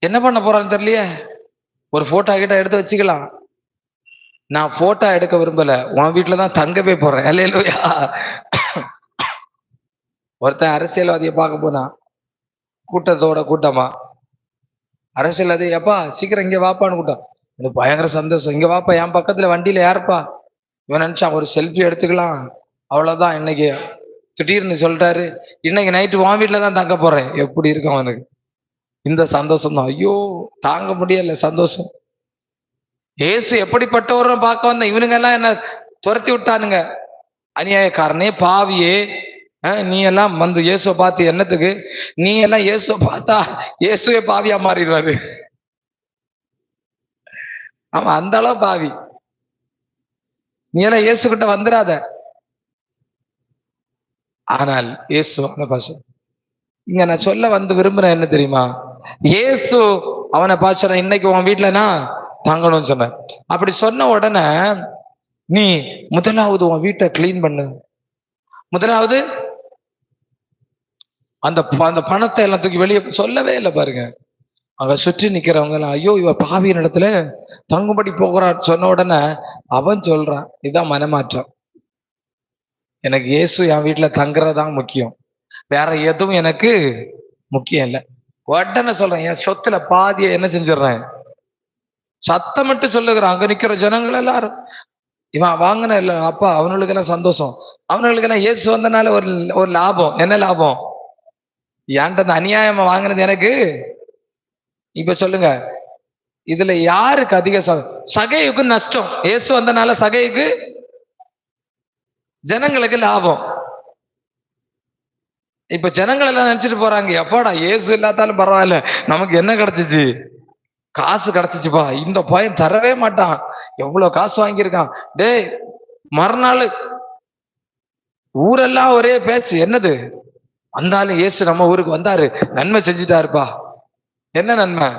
என்ன பண்ண போறான்னு தெரியலையே, ஒரு போட்டோ கிட்ட எடுத்து வச்சுக்கலாம். நான் போட்டோ எடுக்க விரும்பல, உன் வீட்டுலதான் தங்கவே போறேன். அல்லேலூயா. ஒருத்தன் அரசியல்வாதியை பார்க்க போனா கூட்டத்தோட கூட்டமா, அரசியல்வாதி எப்பா சீக்கிரம் இங்க வாப்பான்னு கூட்டம். எனக்கு பயங்கர சந்தோஷம், இங்க வாப்பா, என் பக்கத்துல வண்டியில யாருப்பா. இவன் நினைச்சான் ஒரு செல்ஃபி எடுத்துக்கலாம், அவ்வளவுதான். இன்னைக்கு திடீர்னு சொல்லிட்டாரு, இன்னைக்கு நைட்டு உன் வீட்டுல தான் தங்க போறேன். எப்படி இருக்கும் அவனுக்கு? இந்த சந்தோஷம் தான், ஐயோ தாங்க முடியல சந்தோஷம். ஏசு எப்படிப்பட்டவரும் பார்க்க வந்த இவனுங்க எல்லாம் என்ன துரத்தி விட்டானுங்க. அநியாயக்காரனே, பாவியே, நீ எல்லாம் வந்து இயேசுவை பார்த்து என்னத்துக்கு? நீ எல்லாம் இயேசுவை பார்த்தா இயேசுவே பாவியா மாறிடுவாரு. ஆமா, அந்த அளவு பாவி. நீ எல்லாம் இயேசு கிட்ட வந்துடாத. ஆனால் இயேசு அந்த பாஷை இங்க நான் சொல்ல வந்து விரும்புறேன் என்ன தெரியுமா? இயேசு அவனை பார்த்து இன்னைக்கு உன் வீட்டுலனா தங்கணும்னு சொன்ன. அப்படி சொன்ன உடனே நீ முதலாவது உன் வீட்டை கிளீன் பண்ணு, முதலாவது அந்த பணத்தை எல்லாம் தூக்கி வெளியே. சொல்லவே இல்லை பாருங்க. அங்க சுற்றி நிக்கிறவங்க எல்லாம் ஐயோ இவ பாவியின் இடத்துல தங்குபடி போகிறான்னு சொன்ன உடனே அவன் சொல்றான், இதுதான் மனமாற்றம். எனக்கு இயேசு என் வீட்டுல தங்குறதுதான் முக்கியம், வேற எதுவும் எனக்கு முக்கியம் இல்லை. உடனே சொல்றேன், என் சொத்துல பாதியை என்ன செஞ்சிடறேன், சத்தமிட்டு சொல்லுகிறான். அங்க நிக்கிற ஜனங்கள் எல்லாரும் இவன் வாங்கின இல்ல அப்பா, அவனுக்கு எல்லாம் சந்தோஷம். அவனுக்கு எல்லாம் இயேசு வந்தனால ஒரு லாபம். என்ன லாபம்? ஏன்ட்ட அந்த அநியாயமா வாங்கினது எனக்கு. இப்ப சொல்லுங்க, இதுல யாருக்கு அதிக சகையுக்கு நஷ்டம்? இயேசு வந்தனால சகையுக்கு, ஜனங்களுக்கு லாபம். இப்ப ஜனங்கள் எல்லாம் நினைச்சிட்டு போறாங்க, எப்பாடா இயேசு இல்லாதாலும் பரவாயில்ல, நமக்கு என்ன கிடைச்சிச்சு? காசு கிடைச்சிச்சுப்பா. இந்த பையன் தரவே மாட்டான், எவ்வளவு காசு வாங்கியிருக்கான். டேய், மறுநாள் ஊரெல்லாம் ஒரே பேச்சு, என்னது வந்தாலும் இயேசு நம்ம ஊருக்கு வந்தாரு, நன்மை செஞ்சுட்டாருப்பா. என்ன நன்மை?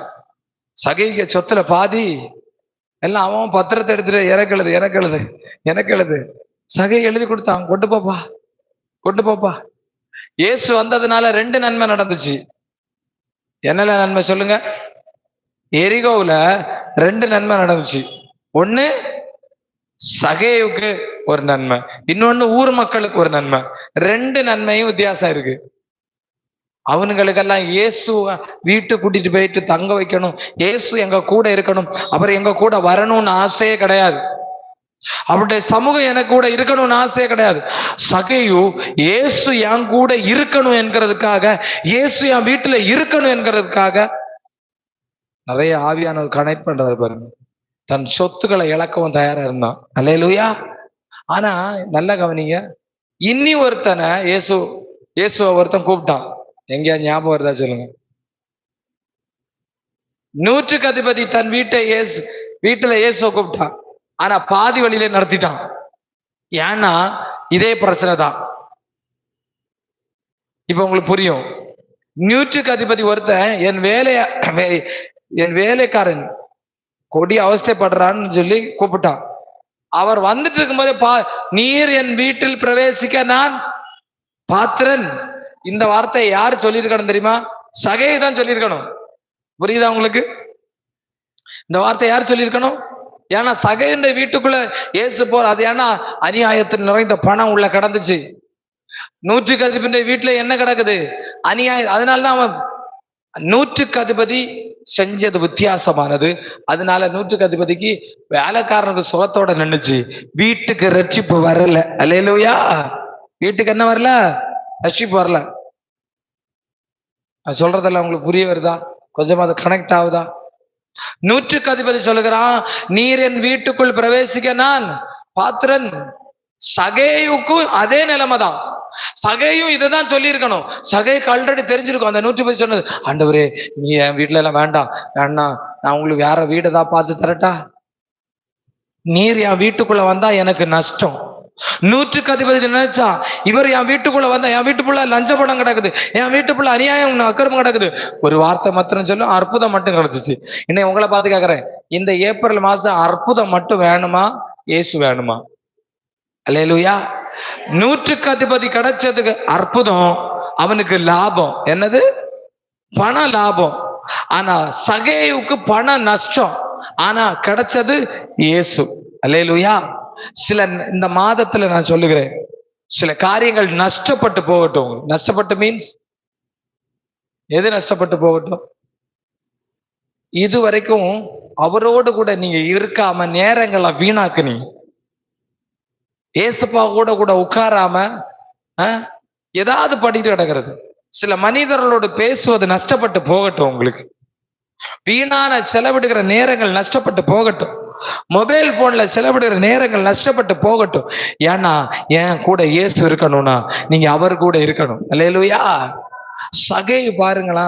சகைக்கு சொத்துல பாதி எல்லாம் அவன் பத்திரத்தை எடுத்துட்டு எனக்கு எழுது சகை எழுதி கொடுத்தான், கொண்டு போப்பா. இயேசு வந்ததுனால 2 நன்மை நடந்துச்சு. என்னல நன்மை சொல்லுங்க? எரிகோவுல 2 நன்மை நடந்துச்சு. ஒண்ணு சகையுக்கு ஒரு நன்மை, இன்னொன்னு ஊர் மக்களுக்கு ஒரு நன்மை. 2 நன்மையும் வித்தியாசம் இருக்கு. அவனுங்களுக்கெல்லாம் இயேசு வீட்டு கூட்டிட்டு போயிட்டு தங்க வைக்கணும், இயேசு எங்க கூட இருக்கணும், அப்புறம் எங்க கூட வரணும்னு ஆசையே கிடையாது. அவருடைய சமூகம் எனக்கு கூட இருக்கணும்னு ஆசையே கிடையாது. சகையு இயேசு என் கூட இருக்கணும் என்கிறதுக்காக, இயேசு என் வீட்டுல இருக்கணும் என்கிறதுக்காக நிறைய ஆவியானவர் கனெக்ட் பண்றாரு பாருங்க. தன் சொத்துக்களை இழக்கவும் தயாரா இருந்தான். அல்லேலூயா. ஆனா நல்ல கவனிங்க, இன்னி ஒருத்தனை இயேசுவை ஒருத்தன் கூப்பிட்டான். எங்கேயா ஞாபகம் வருதா சொல்லுங்க? 100க்கு அதிபதி தன் வீட்டுல இயேசுவை கூப்பிட்டான். ஆனா பாதி வழியில நடத்திட்டான். ஏன்னா இதே பிரச்சனை தான். இப்ப உங்களுக்கு புரியும். 100க்கு அதிபதி ஒருத்தன் என் வேலைக்காரன் கொடி அவஸ்தைப்படுறான்னு சொல்லி கூப்பிட்டான். அவர் வந்துட்டு இருக்கும்போதே நீர் என் வீட்டில் பிரவேசிக்க நான் பாத்திரன். இந்த வார்த்தையை யாரு சொல்லியிருக்கணும் தெரியுமா? சகையை தான் சொல்லியிருக்கணும். புரியுதா உங்களுக்கு? இந்த வார்த்தை யார் சொல்லியிருக்கணும்? ஏன்னா சகையுடைய வீட்டுக்குள்ள இயேசு போற, அது ஏன்னா அநியாயத்தில் நிறைந்த பணம் உள்ள கிடந்துச்சு. 100க்கு அதிபதியுடைய வீட்டுல என்ன கிடக்குது? அநியாயம். அதனாலதான் அவன் நூற்றுக்கு அதிபதி செஞ்சது வித்தியாசமானது. அதனால நூற்றுக்கு அதிபதிக்கு வேலைக்காரனுக்கு சுகத்தோட நின்னுச்சு, வீட்டுக்கு ரட்சிப்பு வரல. அல்லேலூயா. வீட்டுக்கு என்ன வரல? ரட்சிப்பு வரல. நான் சொல்றதெல்லாம் உங்களுக்கு புரிய வருதா? கொஞ்சமா அது கனெக்ட் ஆகுதா? நூற்றுக்கு அதிபதி சொல்லுகிறான், நீர் என் வீட்டுக்குள் பிரவேசிக்க நான் பாத்திரன். சகேயுக்கும் அதே நிலைமைதான். சகையும் இதைதான் சொல்லி இருக்கணும். சகைக்கு ஆல்ரெடி தெரிஞ்சிருக்கும். அந்த 110 சொன்னது, ஆண்டவரே நீ என் வீட்டுல எல்லாம் வேண்டாம், வேணா நான் உங்களுக்கு வேற வீடு தான் பார்த்து தரட்டா, நீர் என் வீட்டுக்குள்ள வந்தா எனக்கு நஷ்டம். நூற்றுக்கு அதிபதி நினைச்சா, இவர் என் வீட்டுக்குள்ள வந்தா என் வீட்டுக்குள்ள லஞ்ச பணம் கிடக்குது, என் வீட்டுக்குள்ள அநியாயம் அக்கிரமம் கிடக்குது, ஒரு வார்த்தை மாத்திரம் சொல்லும், அற்புதம் மட்டும் கிடைச்சிச்சு. இன்னைக்கு உங்களை பார்த்து கேட்கறேன், இந்த ஏப்ரல் மாசம் அற்புதம் மட்டும் வேணுமா, இயேசு வேணுமா? அல்லேலூயா. நூற்றுக்கு அதிபதி கிடைச்சதுக்கு அற்புதம், அவனுக்கு லாபம் என்னது? பண லாபம். ஆனா சகேயுக்கு பண நஷ்டம். ஆனா கிடைச்சது இயேசு. அல்லேலூயா. சில இந்த மாதத்துல நான் சொல்லுகிறேன், சில காரியங்கள் நஷ்டப்பட்டு போகட்டும். நஷ்டப்பட்டு மீன்ஸ் எது நஷ்டப்பட்டு போகட்டும்? இது வரைக்கும் அவரோடு கூட நீங்க இருக்காம நேரங்களை வீணாக்குனீ, ஏசப்பா கூட உட்காராம ஏதாவது படிட்டு கிடக்கிறது. சில மனிதர்களோடு பேசுவது நஷ்டப்பட்டு போகட்டும். உங்களுக்கு வீணான செலவிடுகிற நேரங்கள் நஷ்டப்பட்டு போகட்டும். மொபைல் போன்ல செலவிடுகிற நேரங்கள் நஷ்டப்பட்டு போகட்டும். ஏன்னா என் கூட இயேசு இருக்கணும்னா நீங்க அவர் கூட இருக்கணும். அல்லேலூயா. சகை பாருங்களா,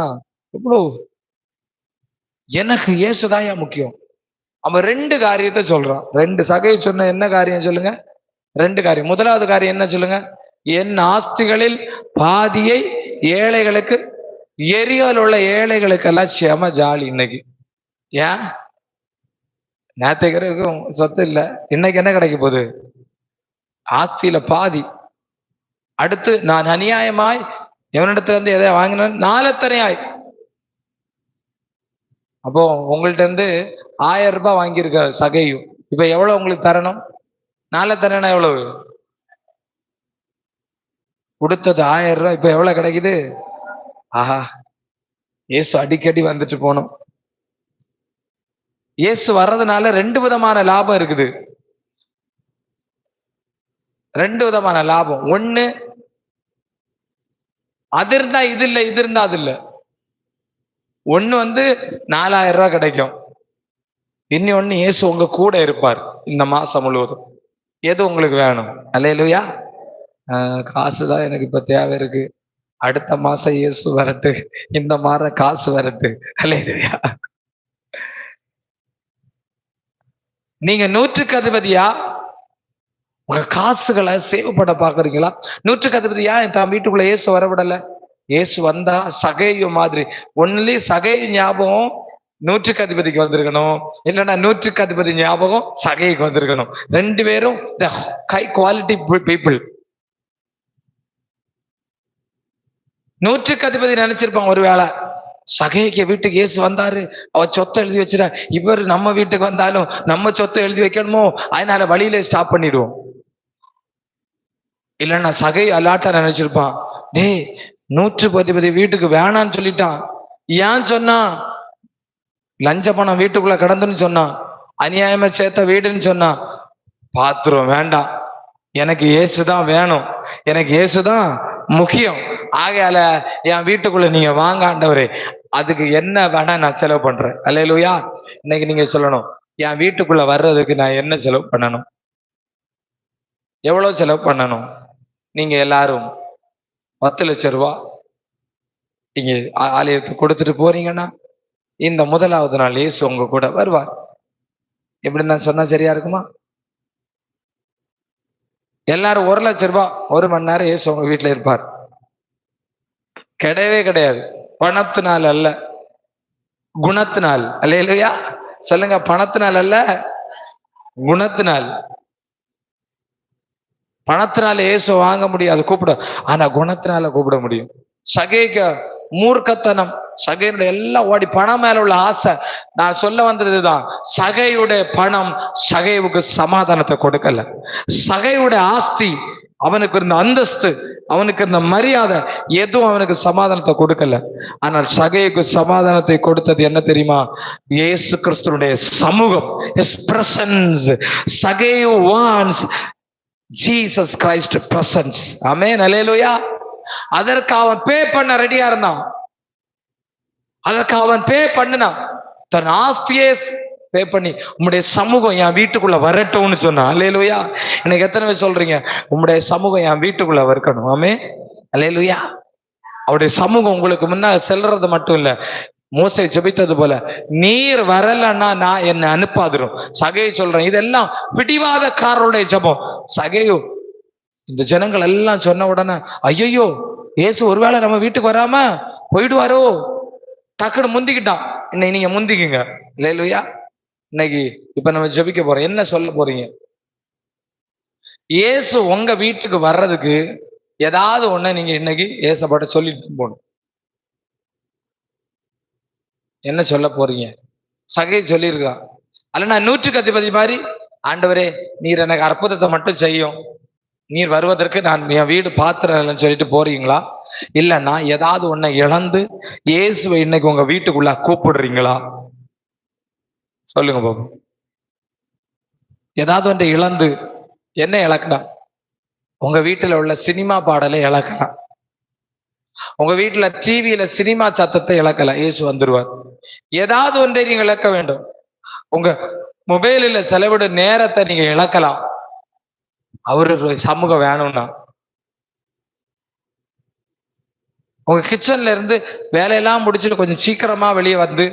எவ்வளவு எனக்கு இயேசுதான் முக்கியம். அவன் 2 காரியத்தை சொல்றான். 2 சகை சொன்ன என்ன காரியம் சொல்லுங்க? 2 காரியம். முதலாவது காரியம் என்ன சொல்லுங்க? என் ஆஸ்திகளில் பாதியை ஏழைகளுக்கு, எரியால் உள்ள ஏழைகளுக்கெல்லாம் செம ஜாலி இன்னைக்கு. ஏன்? நேற்றுக்கும் சொத்து இல்ல, இன்னைக்கு என்ன கிடைக்க போகுது? ஆஸ்தியில பாதி. அடுத்து நான் அநியாயமாய் எவனிடத்துல இருந்து எதை வாங்கினேன், 4 தரையாய். அப்போ உங்கள்ட்ட இருந்து 1000 ரூபாய் வாங்கியிருக்க சகையும், இப்ப எவ்வளவு உங்களுக்கு தரணும்? 4 தரேன்னா எவ்வளவு? கொடுத்தது 1000 ரூபாய், இப்ப எவ்வளவு கிடைக்குது? ஆஹா, இயேசு அடிக்கடி வந்துட்டு போனோம். இயேசு வர்றதுனால 2 விதமான லாபம் இருக்குது. 2 விதமான லாபம். ஒண்ணு, அது இருந்தா இது இல்லை, இது இருந்தா அது இல்லை. ஒண்ணு 4000 ரூபாய் கிடைக்கும். இன்னொன்னு, இயேசு உங்க கூட இருப்பார் இந்த மாசம் முழுவதும். எது உங்களுக்கு வேணும்? அல்லேலூயா. காசுதான் எனக்கு இப்ப தேவை இருக்கு, அடுத்த மாசம் இயேசு வரட்டு, இந்த மாதம் காசு வரட்டு. அல்லேலூயா. நீங்க 100க்கு அதிபதியா உங்க காசுகளை சேவ் பண்ண பாக்குறீங்களா? 100க்கு அதிபதியா என் வீட்டுக்குள்ள இயேசு வரவிடல? இயேசு வந்தா சகையு மாதிரி, ஒன்லி சகை ஞாபகம் 100க்கு அதிபதிக்கு வந்திருக்கணும், இல்லைன்னா 100க்கு அதிபதி ஞாபகம் சகைக்கு வந்திருக்கணும். 2 பேரும் ஹை குவாலிட்டி பீப்புள். 100க்கு அதிபதி நினைச்சிருப்பான், ஒருவேளை சகைக்கு வீட்டுக்கு இயேசு வந்தாரு, அவர் சொத்தை எழுதி வச்சிட, இவர் நம்ம வீட்டுக்கு வந்தாலும் நம்ம சொத்தை எழுதி வைக்கணுமோ, அதனால வழியில ஸ்டாப் பண்ணிடுவோம். இல்லைன்னா சகை அலாட்டா நினைச்சிருப்பான், டேய் 100க்கு அதிபதி வீட்டுக்கு வேணான்னு சொல்லிட்டான். ஏன் சொன்னா? லஞ்ச பணம் வீட்டுக்குள்ள கிடந்துன்னு சொன்னான், அநியாயமா சேர்த்த வீடுன்னு சொன்னான். பாத்துரும் வேண்டாம், எனக்கு இயேசுதான் வேணும், எனக்கு இயேசுதான் முக்கியம். ஆகையால என் வீட்டுக்குள்ள நீங்க வாங்க ஆண்டவரே, அதுக்கு என்ன வேணா நான் செலவு பண்றேன். அல்லேலூயா. இன்னைக்கு நீங்க சொல்லணும், என் வீட்டுக்குள்ள வர்றதுக்கு நான் என்ன செலவு பண்ணணும், எவ்வளவு செலவு பண்ணணும்? நீங்க எல்லாரும் 10 லட்சம் ரூபாய் நீங்க ஆலயத்துக்கு கொடுத்துட்டு போறீங்கன்னா, இந்த முதலாவது நாள் இயேசு உங்க கூட வருவார். எப்படி நான் சொன்னா சரியா இருக்குமா? எல்லாரும் 1 லட்சம் ரூபாய் 1 மணி நேரம் இயேசு உங்க வீட்டுல இருப்பார். கிடையவே கிடையாது. பணத்தினால் அல்ல, குணத்தினால். அல்லேலூயா. சொல்லுங்க, பணத்தினால் அல்ல, குணத்தினால். பணத்தினால இயேசு வாங்க முடியாது, கூப்பிட, ஆனா குணத்தினால கூப்பிட முடியும். சகைக்க மூர்க்கத்தனம், சகையுடைய எல்லாம் ஓடி பணம் மேல உள்ள ஆசை. நான் சொல்ல வந்ததுதான், சகையுடைய பணம் சகைவுக்கு சமாதானத்தை கொடுக்கல. சகையுடைய ஆஸ்தி அவனுக்கு இருந்த அந்தஸ்து, அவனுக்கு இருந்த மரியாதை எதுவும் அவனுக்கு சமாதானத்தை கொடுக்கல. ஆனால் சகையுக்கு சமாதானத்தை கொடுத்தது என்ன தெரியுமா? இயேசு கிறிஸ்துடைய சமூகம், his presence. சகையு wants Jesus Christ presence. ஆமென், அல்லேலூயா. அதற்கு அவன் பே பண்ண ரெடியா இருந்தான். அதற்கு அவன் பே பண்ணினான். தன் ஆஸ்தியே பே பண்ணி, உம்முடைய சமூகம் என் வீட்டுக்குள்ள வரட்டும்னு சொன்னான். அல்லேலூயா. இன்னைக்கு எத்தனை பேர் சொல்றீங்க, உம்முடைய சமூகம் என் வீட்டுக்குள்ள வரணும்? ஆமென், அல்லேலூயா. அவருடைய சமூகம் உங்களுக்கு முன்ன செல்றது மட்டும் இல்ல, மோசே ஜெபித்தது போல, நீர் வரலன்னா நான் என்னை அனுப்பாதிரும். சகையை சொல்றேன், இதெல்லாம் பிடிவாதக்காரருடைய ஜெபம். சகையோ இந்த ஜனங்கள் எல்லாம் சொன்ன உடனே, ஐயோ இயேசு ஒருவேளை நம்ம வீட்டுக்கு வராம போயிடுவாரோ, டக்குன்னு முந்திக்கிட்டான். இன்னைக்கு நீங்க முந்திக்குங்க. அல்லேலூயா. இன்னைக்கு இப்ப நம்ம ஜெபிக்க போறோம். என்ன சொல்ல போறீங்க? இயேசு உங்க வீட்டுக்கு வர்றதுக்கு ஏதாவது ஒண்ணு நீங்க இன்னைக்கு ஏசப்பாட்ட சொல்லிட்டு போகணும். என்ன சொல்ல போறீங்க? சகை சொல்லியிருக்கான், அல்ல நான் 100க்கு அதிபதி மாதிரி, ஆண்டவரே நீர் எனக்கு அற்புதத்தை மட்டும் செய்யும், நீர் வருவதற்கு நான் என் வீடு பாத்திரம்னு சொல்லிட்டு போறீங்களா? இல்லைன்னா ஏதாவது ஒன்னை இழந்து இயேசுவை இன்னைக்கு உங்க வீட்டுக்குள்ள கூப்பிடுறீங்களா? சொல்லுங்க பாபு. ஏதாவது ஒன்றை இழந்து என்ன இழக்கலாம்? உங்க வீட்டுல உள்ள சினிமா பாடலை இழக்கலாம். உங்க வீட்டுல டிவியில சினிமா சத்தத்தை இழக்கலாம். இயேசு வந்துருவார். ஏதாவது ஒன்றை நீங்க இழக்க வேண்டும். உங்க மொபைலில் செலவிடும் நேரத்தை நீங்க இழக்கலாம். அவரு சமூகம் வேணும்னா உங்க கிச்சன்ல இருந்து வேலையெல்லாம் முடிச்சுட்டு கொஞ்சம் சீக்கிரமா வெளியே வந்து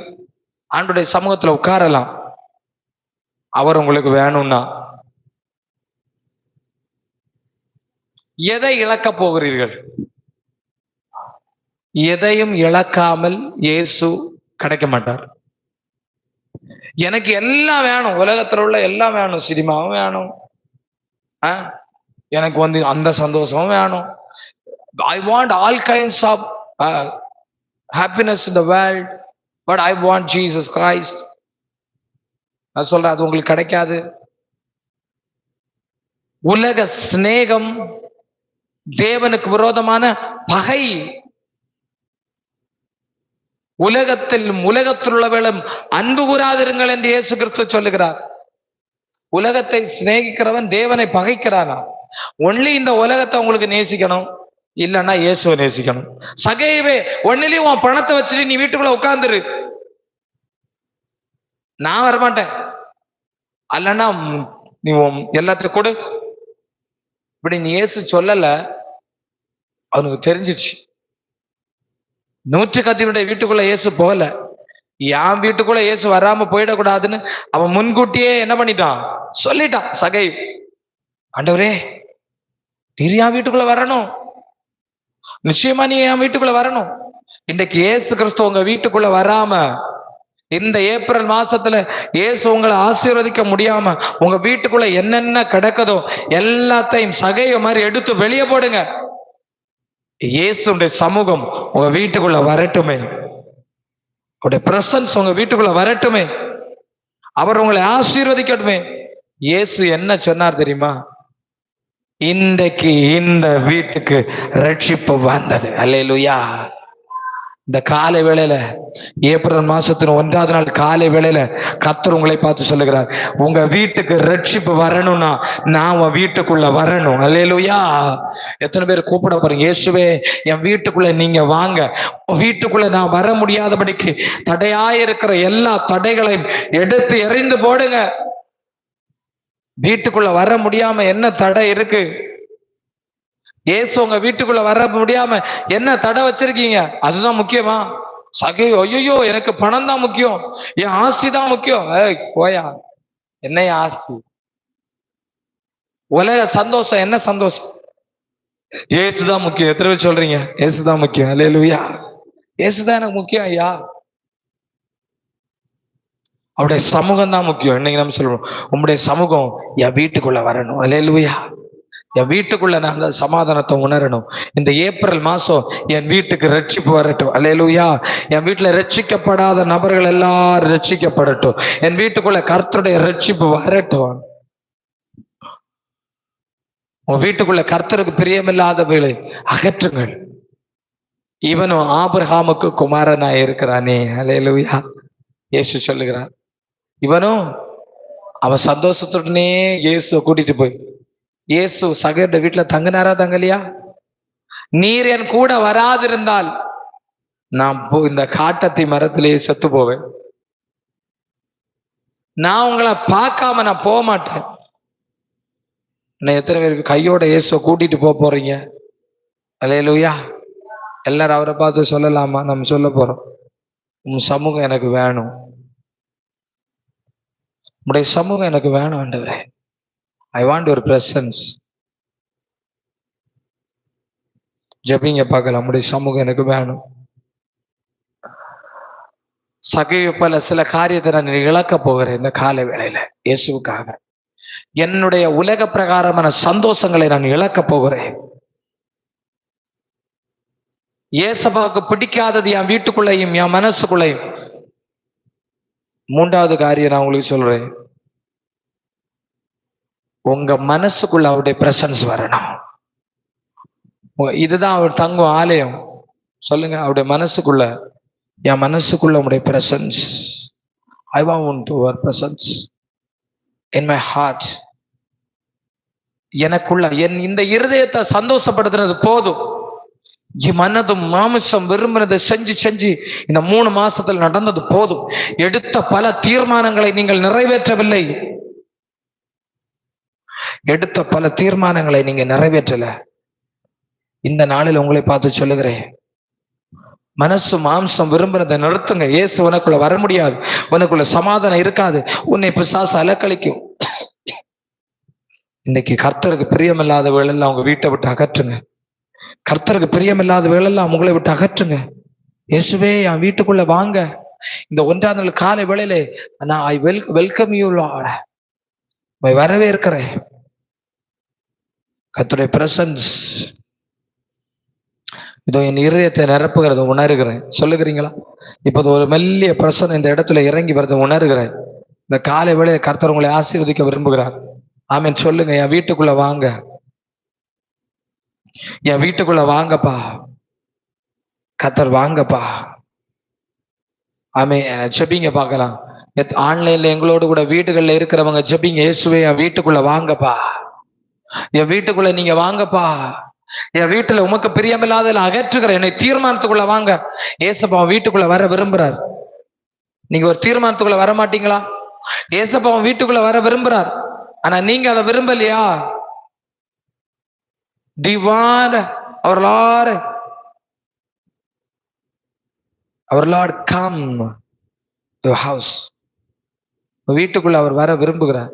ஆண்டுடைய சமூகத்துல உட்காரலாம். அவர் உங்களுக்கு வேணும்னா எதை இழக்க போகிறீர்கள்? எதையும் இழக்காமல் இயேசு கிடைக்க மாட்டார். எனக்கு எல்லாம் வேணும், உலகத்துல உள்ள எல்லாம் வேணும், சினிமாவும் வேணும், எனக்கு வந்து அந்த சந்தோஷமும் வேணும். I want all kinds of happiness in the world, but I want Jesus Christ. நான் சொல்றேன், அது உங்களுக்கு கிடைக்காது. உலக சிநேகம் தேவனுக்கு விரோதமான பகை. உலகத்தில் உள்ளவர்களும் அன்பு கூறாதிருங்கள் என்று இயேசு கிறிஸ்து சொல்லுகிறார். உலகத்தை சிநேகிக்கிறவன் தேவனை பகைக்கிறானா? ஒன்லி இந்த உலகத்தை உங்களுக்கு நேசிக்கணும், இல்லைன்னா இயேசுவை நேசிக்கணும். சகையவே ஒன்னிலையும் உன் பணத்தை வச்சுட்டு நீ வீட்டுக்குள்ள உட்கார்ந்துரு, நான் வரமாட்டேன், அல்லன்னா நீ எல்லாத்தையும் கொடு, இப்படி நீ இயேசு சொல்லல. அவனுக்கு தெரிஞ்சிச்சு. 100க்கு அதிபதியுடைய வீட்டுக்குள்ள இயேசு போகல. என் வீட்டுக்குள்ள இயேசு வராம போயிடக்கூடாதுன்னு அவன் முன்கூட்டியே என்ன பண்ணிட்டான்? சொல்லிட்டான். சகை, ஆண்டவரே நீர் என் வீட்டுக்குள்ள வரணும், நிச்சயமா நீ என் வீட்டுக்குள்ள வரணும். இன்றைக்கு இயேசு கிறிஸ்து உங்க வீட்டுக்குள்ள வராம, இந்த ஏப்ரல் மாசத்துல இயேசு உங்களை ஆசீர்வதிக்க முடியாம உங்க வீட்டுக்குள்ள என்னென்ன கிடக்குதோ எல்லாத்தையும் சகைய மாதிரி எடுத்து வெளியே போடுங்க. இயேசுடைய சமூகம் உங்க வீட்டுக்குள்ள வரட்டுமே, அவருடைய பிரசன்ஸ் உங்க வீட்டுக்குள்ள வரட்டுமே, அவர் உங்களை ஆசீர்வதிக்கட்டுமே. இயேசு என்ன சொன்னார் தெரியுமா? இன்றைக்கு இந்த வீட்டுக்கு ரட்சிப்பு வந்தது. அல்லேலூயா. இந்த காலை வேளையில, ஏப்ரல் மாசத்தின் 1ஆவது நாள் காலை வேளையில கர்த்தர் உங்களை பார்த்து சொல்லுகிறார், உங்க வீட்டுக்கு ரட்சிப்பு வரணும்னா நான் உன் வீட்டுக்குள்ள வரணும். அல்லேலூயா. எத்தனை பேர் கூப்பிட போறீங்க? இயேசுவே என் வீட்டுக்குள்ள நீங்க வாங்க. வீட்டுக்குள்ள நான் வர முடியாதபடிக்கு தடையாயிருக்கிற எல்லா தடைகளையும் எடுத்து எறிந்து போடுங்க. வீட்டுக்குள்ள வர முடியாம என்ன தடை இருக்கு? இயேசு உங்க வீட்டுக்குள்ள வர முடியாம என்ன தடை வச்சிருக்கீங்க? அதுதான் முக்கியமா? சகை, ஐயோ எனக்கு பணம் தான் முக்கியம், என் ஆஸ்தி தான் முக்கியம். போயா, என்ன ஆஸ்தி? உலக சந்தோஷம் என்ன சந்தோஷம்? இயேசுதான் முக்கியம். எத்தனை பேர் சொல்றீங்க இயேசுதான் முக்கியம்? அல்லேலூயா. இயேசுதான் எனக்கு முக்கியம் ஐயா. அவருடைய சமூகம் தான் முக்கியம். இன்னைக்கு நம்ம சொல்றோம், உங்களுடைய சமூகம் என் வீட்டுக்குள்ள வரணும். அல்லேலூயா. என் வீட்டுக்குள்ள நான் அந்த சமாதானத்தை உணரணும். இந்த ஏப்ரல் மாசம் என் வீட்டுக்கு ரட்சிப்பு வரட்டும். அல்லேலூயா. என் வீட்டுல ரட்சிக்கப்படாத நபர்கள் எல்லாரும் ரட்சிக்கப்படட்டும். என் வீட்டுக்குள்ள கர்த்தருடைய ரட்சிப்பு வரட்டும். உங்க வீட்டுக்குள்ள கர்த்தருக்கு பிரியமில்லாதவைகளை அகற்றுங்கள். இவனும் ஆபிரகாமுக்கு குமாரனாய் இருக்கிறானே. அல்லேலூயா. இயேசு சொல்லுகிறார், இவனும் அவன் சந்தோஷத்துடனே இயேசுவை கூட்டிட்டு போய், இயேசு சகோதர வீட்டுல தங்கினாரா தங்கலையா? நீர் என் கூட வராதிருந்தால் நான் இந்த காட்டத்தி மரத்திலேயே செத்து போவேன். நான் உங்களை பார்க்காம நான் போக மாட்டேன். எத்தனை பேருக்கு கையோட இயேசுவை கூட்டிட்டு போறீங்க? அல்லேலூயா. எல்லாரும் அவரை பார்த்து சொல்லலாமா? நம்ம சொல்ல போறோம், உன் சமூகம் எனக்கு வேணும், உடைய சமூகம் எனக்கு வேணும் ஆண்டவரே. I want your presence. ஜெபிங்க பார்க்கலாம், உடைய சமூகம் எனக்கு வேணும். சகையை போல சில காரியத்தை நான் இழக்க போகிறேன் இந்த காலை வேளையில இயேசுவுக்காக. என்னுடைய உலக பிரகாரமான சந்தோஷங்களை நான் இழக்க போகிறேன். ஏசப்பாவுக்கு பிடிக்காதது என் வீட்டுக்குள்ளையும் என் மனசுக்குள்ளையும். மூன்றாவது காரியம் நான் உங்களுக்கு சொல்றேன், உங்க மனசுக்குள்ள அவருடைய பிரசன்ஸ் வரணும். இதுதான் அவர் தங்கும் ஆலயம். சொல்லுங்க, அவருடைய மனசுக்குள்ள, என் மனசுக்குள்ள உங்களுடைய presence. I want your presence in my heart. எனக்குள்ள இந்த இருதயத்தை சந்தோஷப்படுத்துறது போதும். மனதும் மாமிசம் விரும்பினதை செஞ்சு செஞ்சு இந்த 3 மாசத்துல நடந்தது போதும். எடுத்த பல தீர்மானங்களை நீங்கள் நிறைவேற்றவில்லை. எடுத்த பல தீர்மானங்களை நீங்க நிறைவேற்றல. இந்த நாளில் உங்களை பார்த்து சொல்லுகிறேன், மனசு மாம்சம் விரும்பினதை நிறுத்துங்க. இயேசு உனக்குள்ள வர முடியாது, உனக்குள்ள சமாதானம் இருக்காது, உன்னை பிசாசு அலக்களிக்கும். இன்னைக்கு கர்த்தருக்கு பிரியமில்லாத வேளையெல்லாம் உங்க வீட்டை விட்டு அகற்றுங்க. கர்த்தருக்கு பிரியமில்லாத வேளையெல்லாம் உங்களை விட்டு அகற்றுங்க. இயேசுவே என் வீட்டுக்குள்ள வாங்க. இந்த 1ஆம் நாள் காலை வேளையிலே நான் ஐ வெல்கம் யூ லார்ட், வரவேற்கிறேன். கர்த்தருடைய பிரசன்ஸ் இதோ என் இருதயத்தை நிரப்புகிறத உணர்கிறேன். சொல்லுகிறீங்களா? இப்போது ஒரு மெல்லிய பிரசன்னம் இந்த இடத்துல இறங்கி வரதை உணர்கிறேன். இந்த காலை வேளையில கர்த்தர் உங்களை ஆசீர்வதிக்க விரும்புகிறார். ஆமென். சொல்லுங்க, என் வீட்டுக்குள்ள வாங்க, என் வீட்டுக்குள்ள வாங்கப்பா, கர்த்தர் வாங்கப்பா. ஆமென். ஜெபிங்க பார்க்கலாம். ஆன்லைன்ல எங்களோடு கூட வீடுகள்ல இருக்கிறவங்க ஜெபிங்க, இயேசுவே என் வீட்டுக்குள்ள வாங்கப்பா, என் வீட்டுக்குள்ள நீங்க வாங்கப்பா, என் வீட்டுல உமக்கு பிரியமில்லாத அகற்றுகிற என்னை தீர்மானத்துக்குள்ள வாங்க. ஏசப்பா வீட்டுக்குள்ள வர விரும்புறார். நீங்க ஒரு தீர்மானத்துக்குள்ள வர மாட்டீங்களா? ஏசப்பா வீட்டுக்குள்ள வர விரும்புறார், ஆனா நீங்க அதை விரும்பலையா? Divine, our Lord come to your house. வீட்டுக்குள்ள அவர் வர விரும்புகிறார்.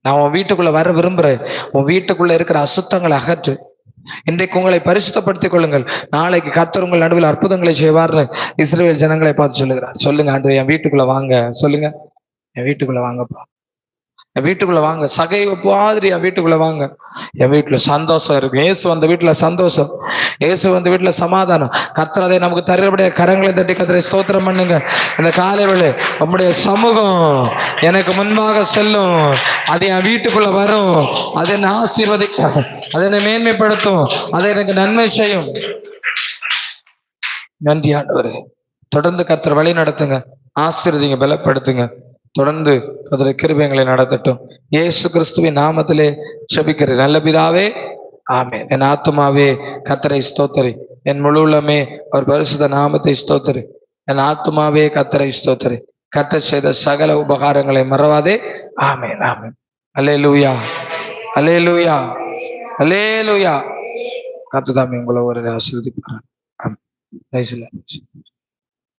நான் உன் வீட்டுக்குள்ள வர விரும்புறேன். உன் வீட்டுக்குள்ள இருக்கிற அசுத்தங்களை அகற்று. இன்றைக்கு உங்களை பரிசுத்தப்படுத்திக் கொள்ளுங்கள். நாளைக்கு கர்த்தர் உங்கள் நடுவில் அற்புதங்களை செய்வார்னு இஸ்ரவேல் ஜனங்களை பார்த்து சொல்லுகிறார். சொல்லுங்க, ஆண்டவரே என் வீட்டுக்குள்ள வாங்க. சொல்லுங்க, என் வீட்டுக்குள்ள வாங்கப்பா, என் வீட்டுக்குள்ள வாங்க. சகை மாதிரி என் வீட்டுக்குள்ள வாங்க. என் வீட்டுல சந்தோஷம் இருக்கு. இயேசு வந்த வீட்டுல சந்தோஷம், இயேசு வந்த வீட்டுல சமாதானம். கர்த்தர் அதை நமக்கு தருபடிய கரங்களை தட்டி கர்த்தரை ஸ்தோத்திரம் பண்ணுங்க. இந்த காலை வேளை நம்முடைய சமூகம் எனக்கு முன்பாக செல்லும், அது என் வீட்டுக்குள்ள வரும், அதை என்னை ஆசீர்வதிக்கும், அதை என்னை மேன்மைப்படுத்தும், அதை எனக்கு நன்மை செய்யும். நன்றி ஆண்டவரே. தொடர்ந்து கர்த்தர் வழி நடத்துங்க, ஆசீர்வதிங்க, பலப்படுத்துங்க. தொடர்ந்து கர்த்தருடைய கிருபைகளை நடத்தட்டும். இயேசு கிறிஸ்துவின் நாமத்திலே ஜெபிக்கிறேன் நல்ல பிதாவே, ஆமென். என் ஆத்துமாவே கர்த்தரை ஸ்தோத்திரி, என் முழு உள்ளமே அவர் பரிசுத்த நாமத்தை ஸ்தோத்திரி. என் ஆத்துமாவே கர்த்தரை ஸ்தோத்திரி, கர்த்தர் செய்த சகல உபகாரங்களை மறவாதே. ஆமென், ஆமென். அல்லேலூயா, அல்லேலூயா, அல்லேலூயா. கர்த்தர் தாமே உங்களை ஒரு ஆசீர்வதிப்பார். ஆமென்.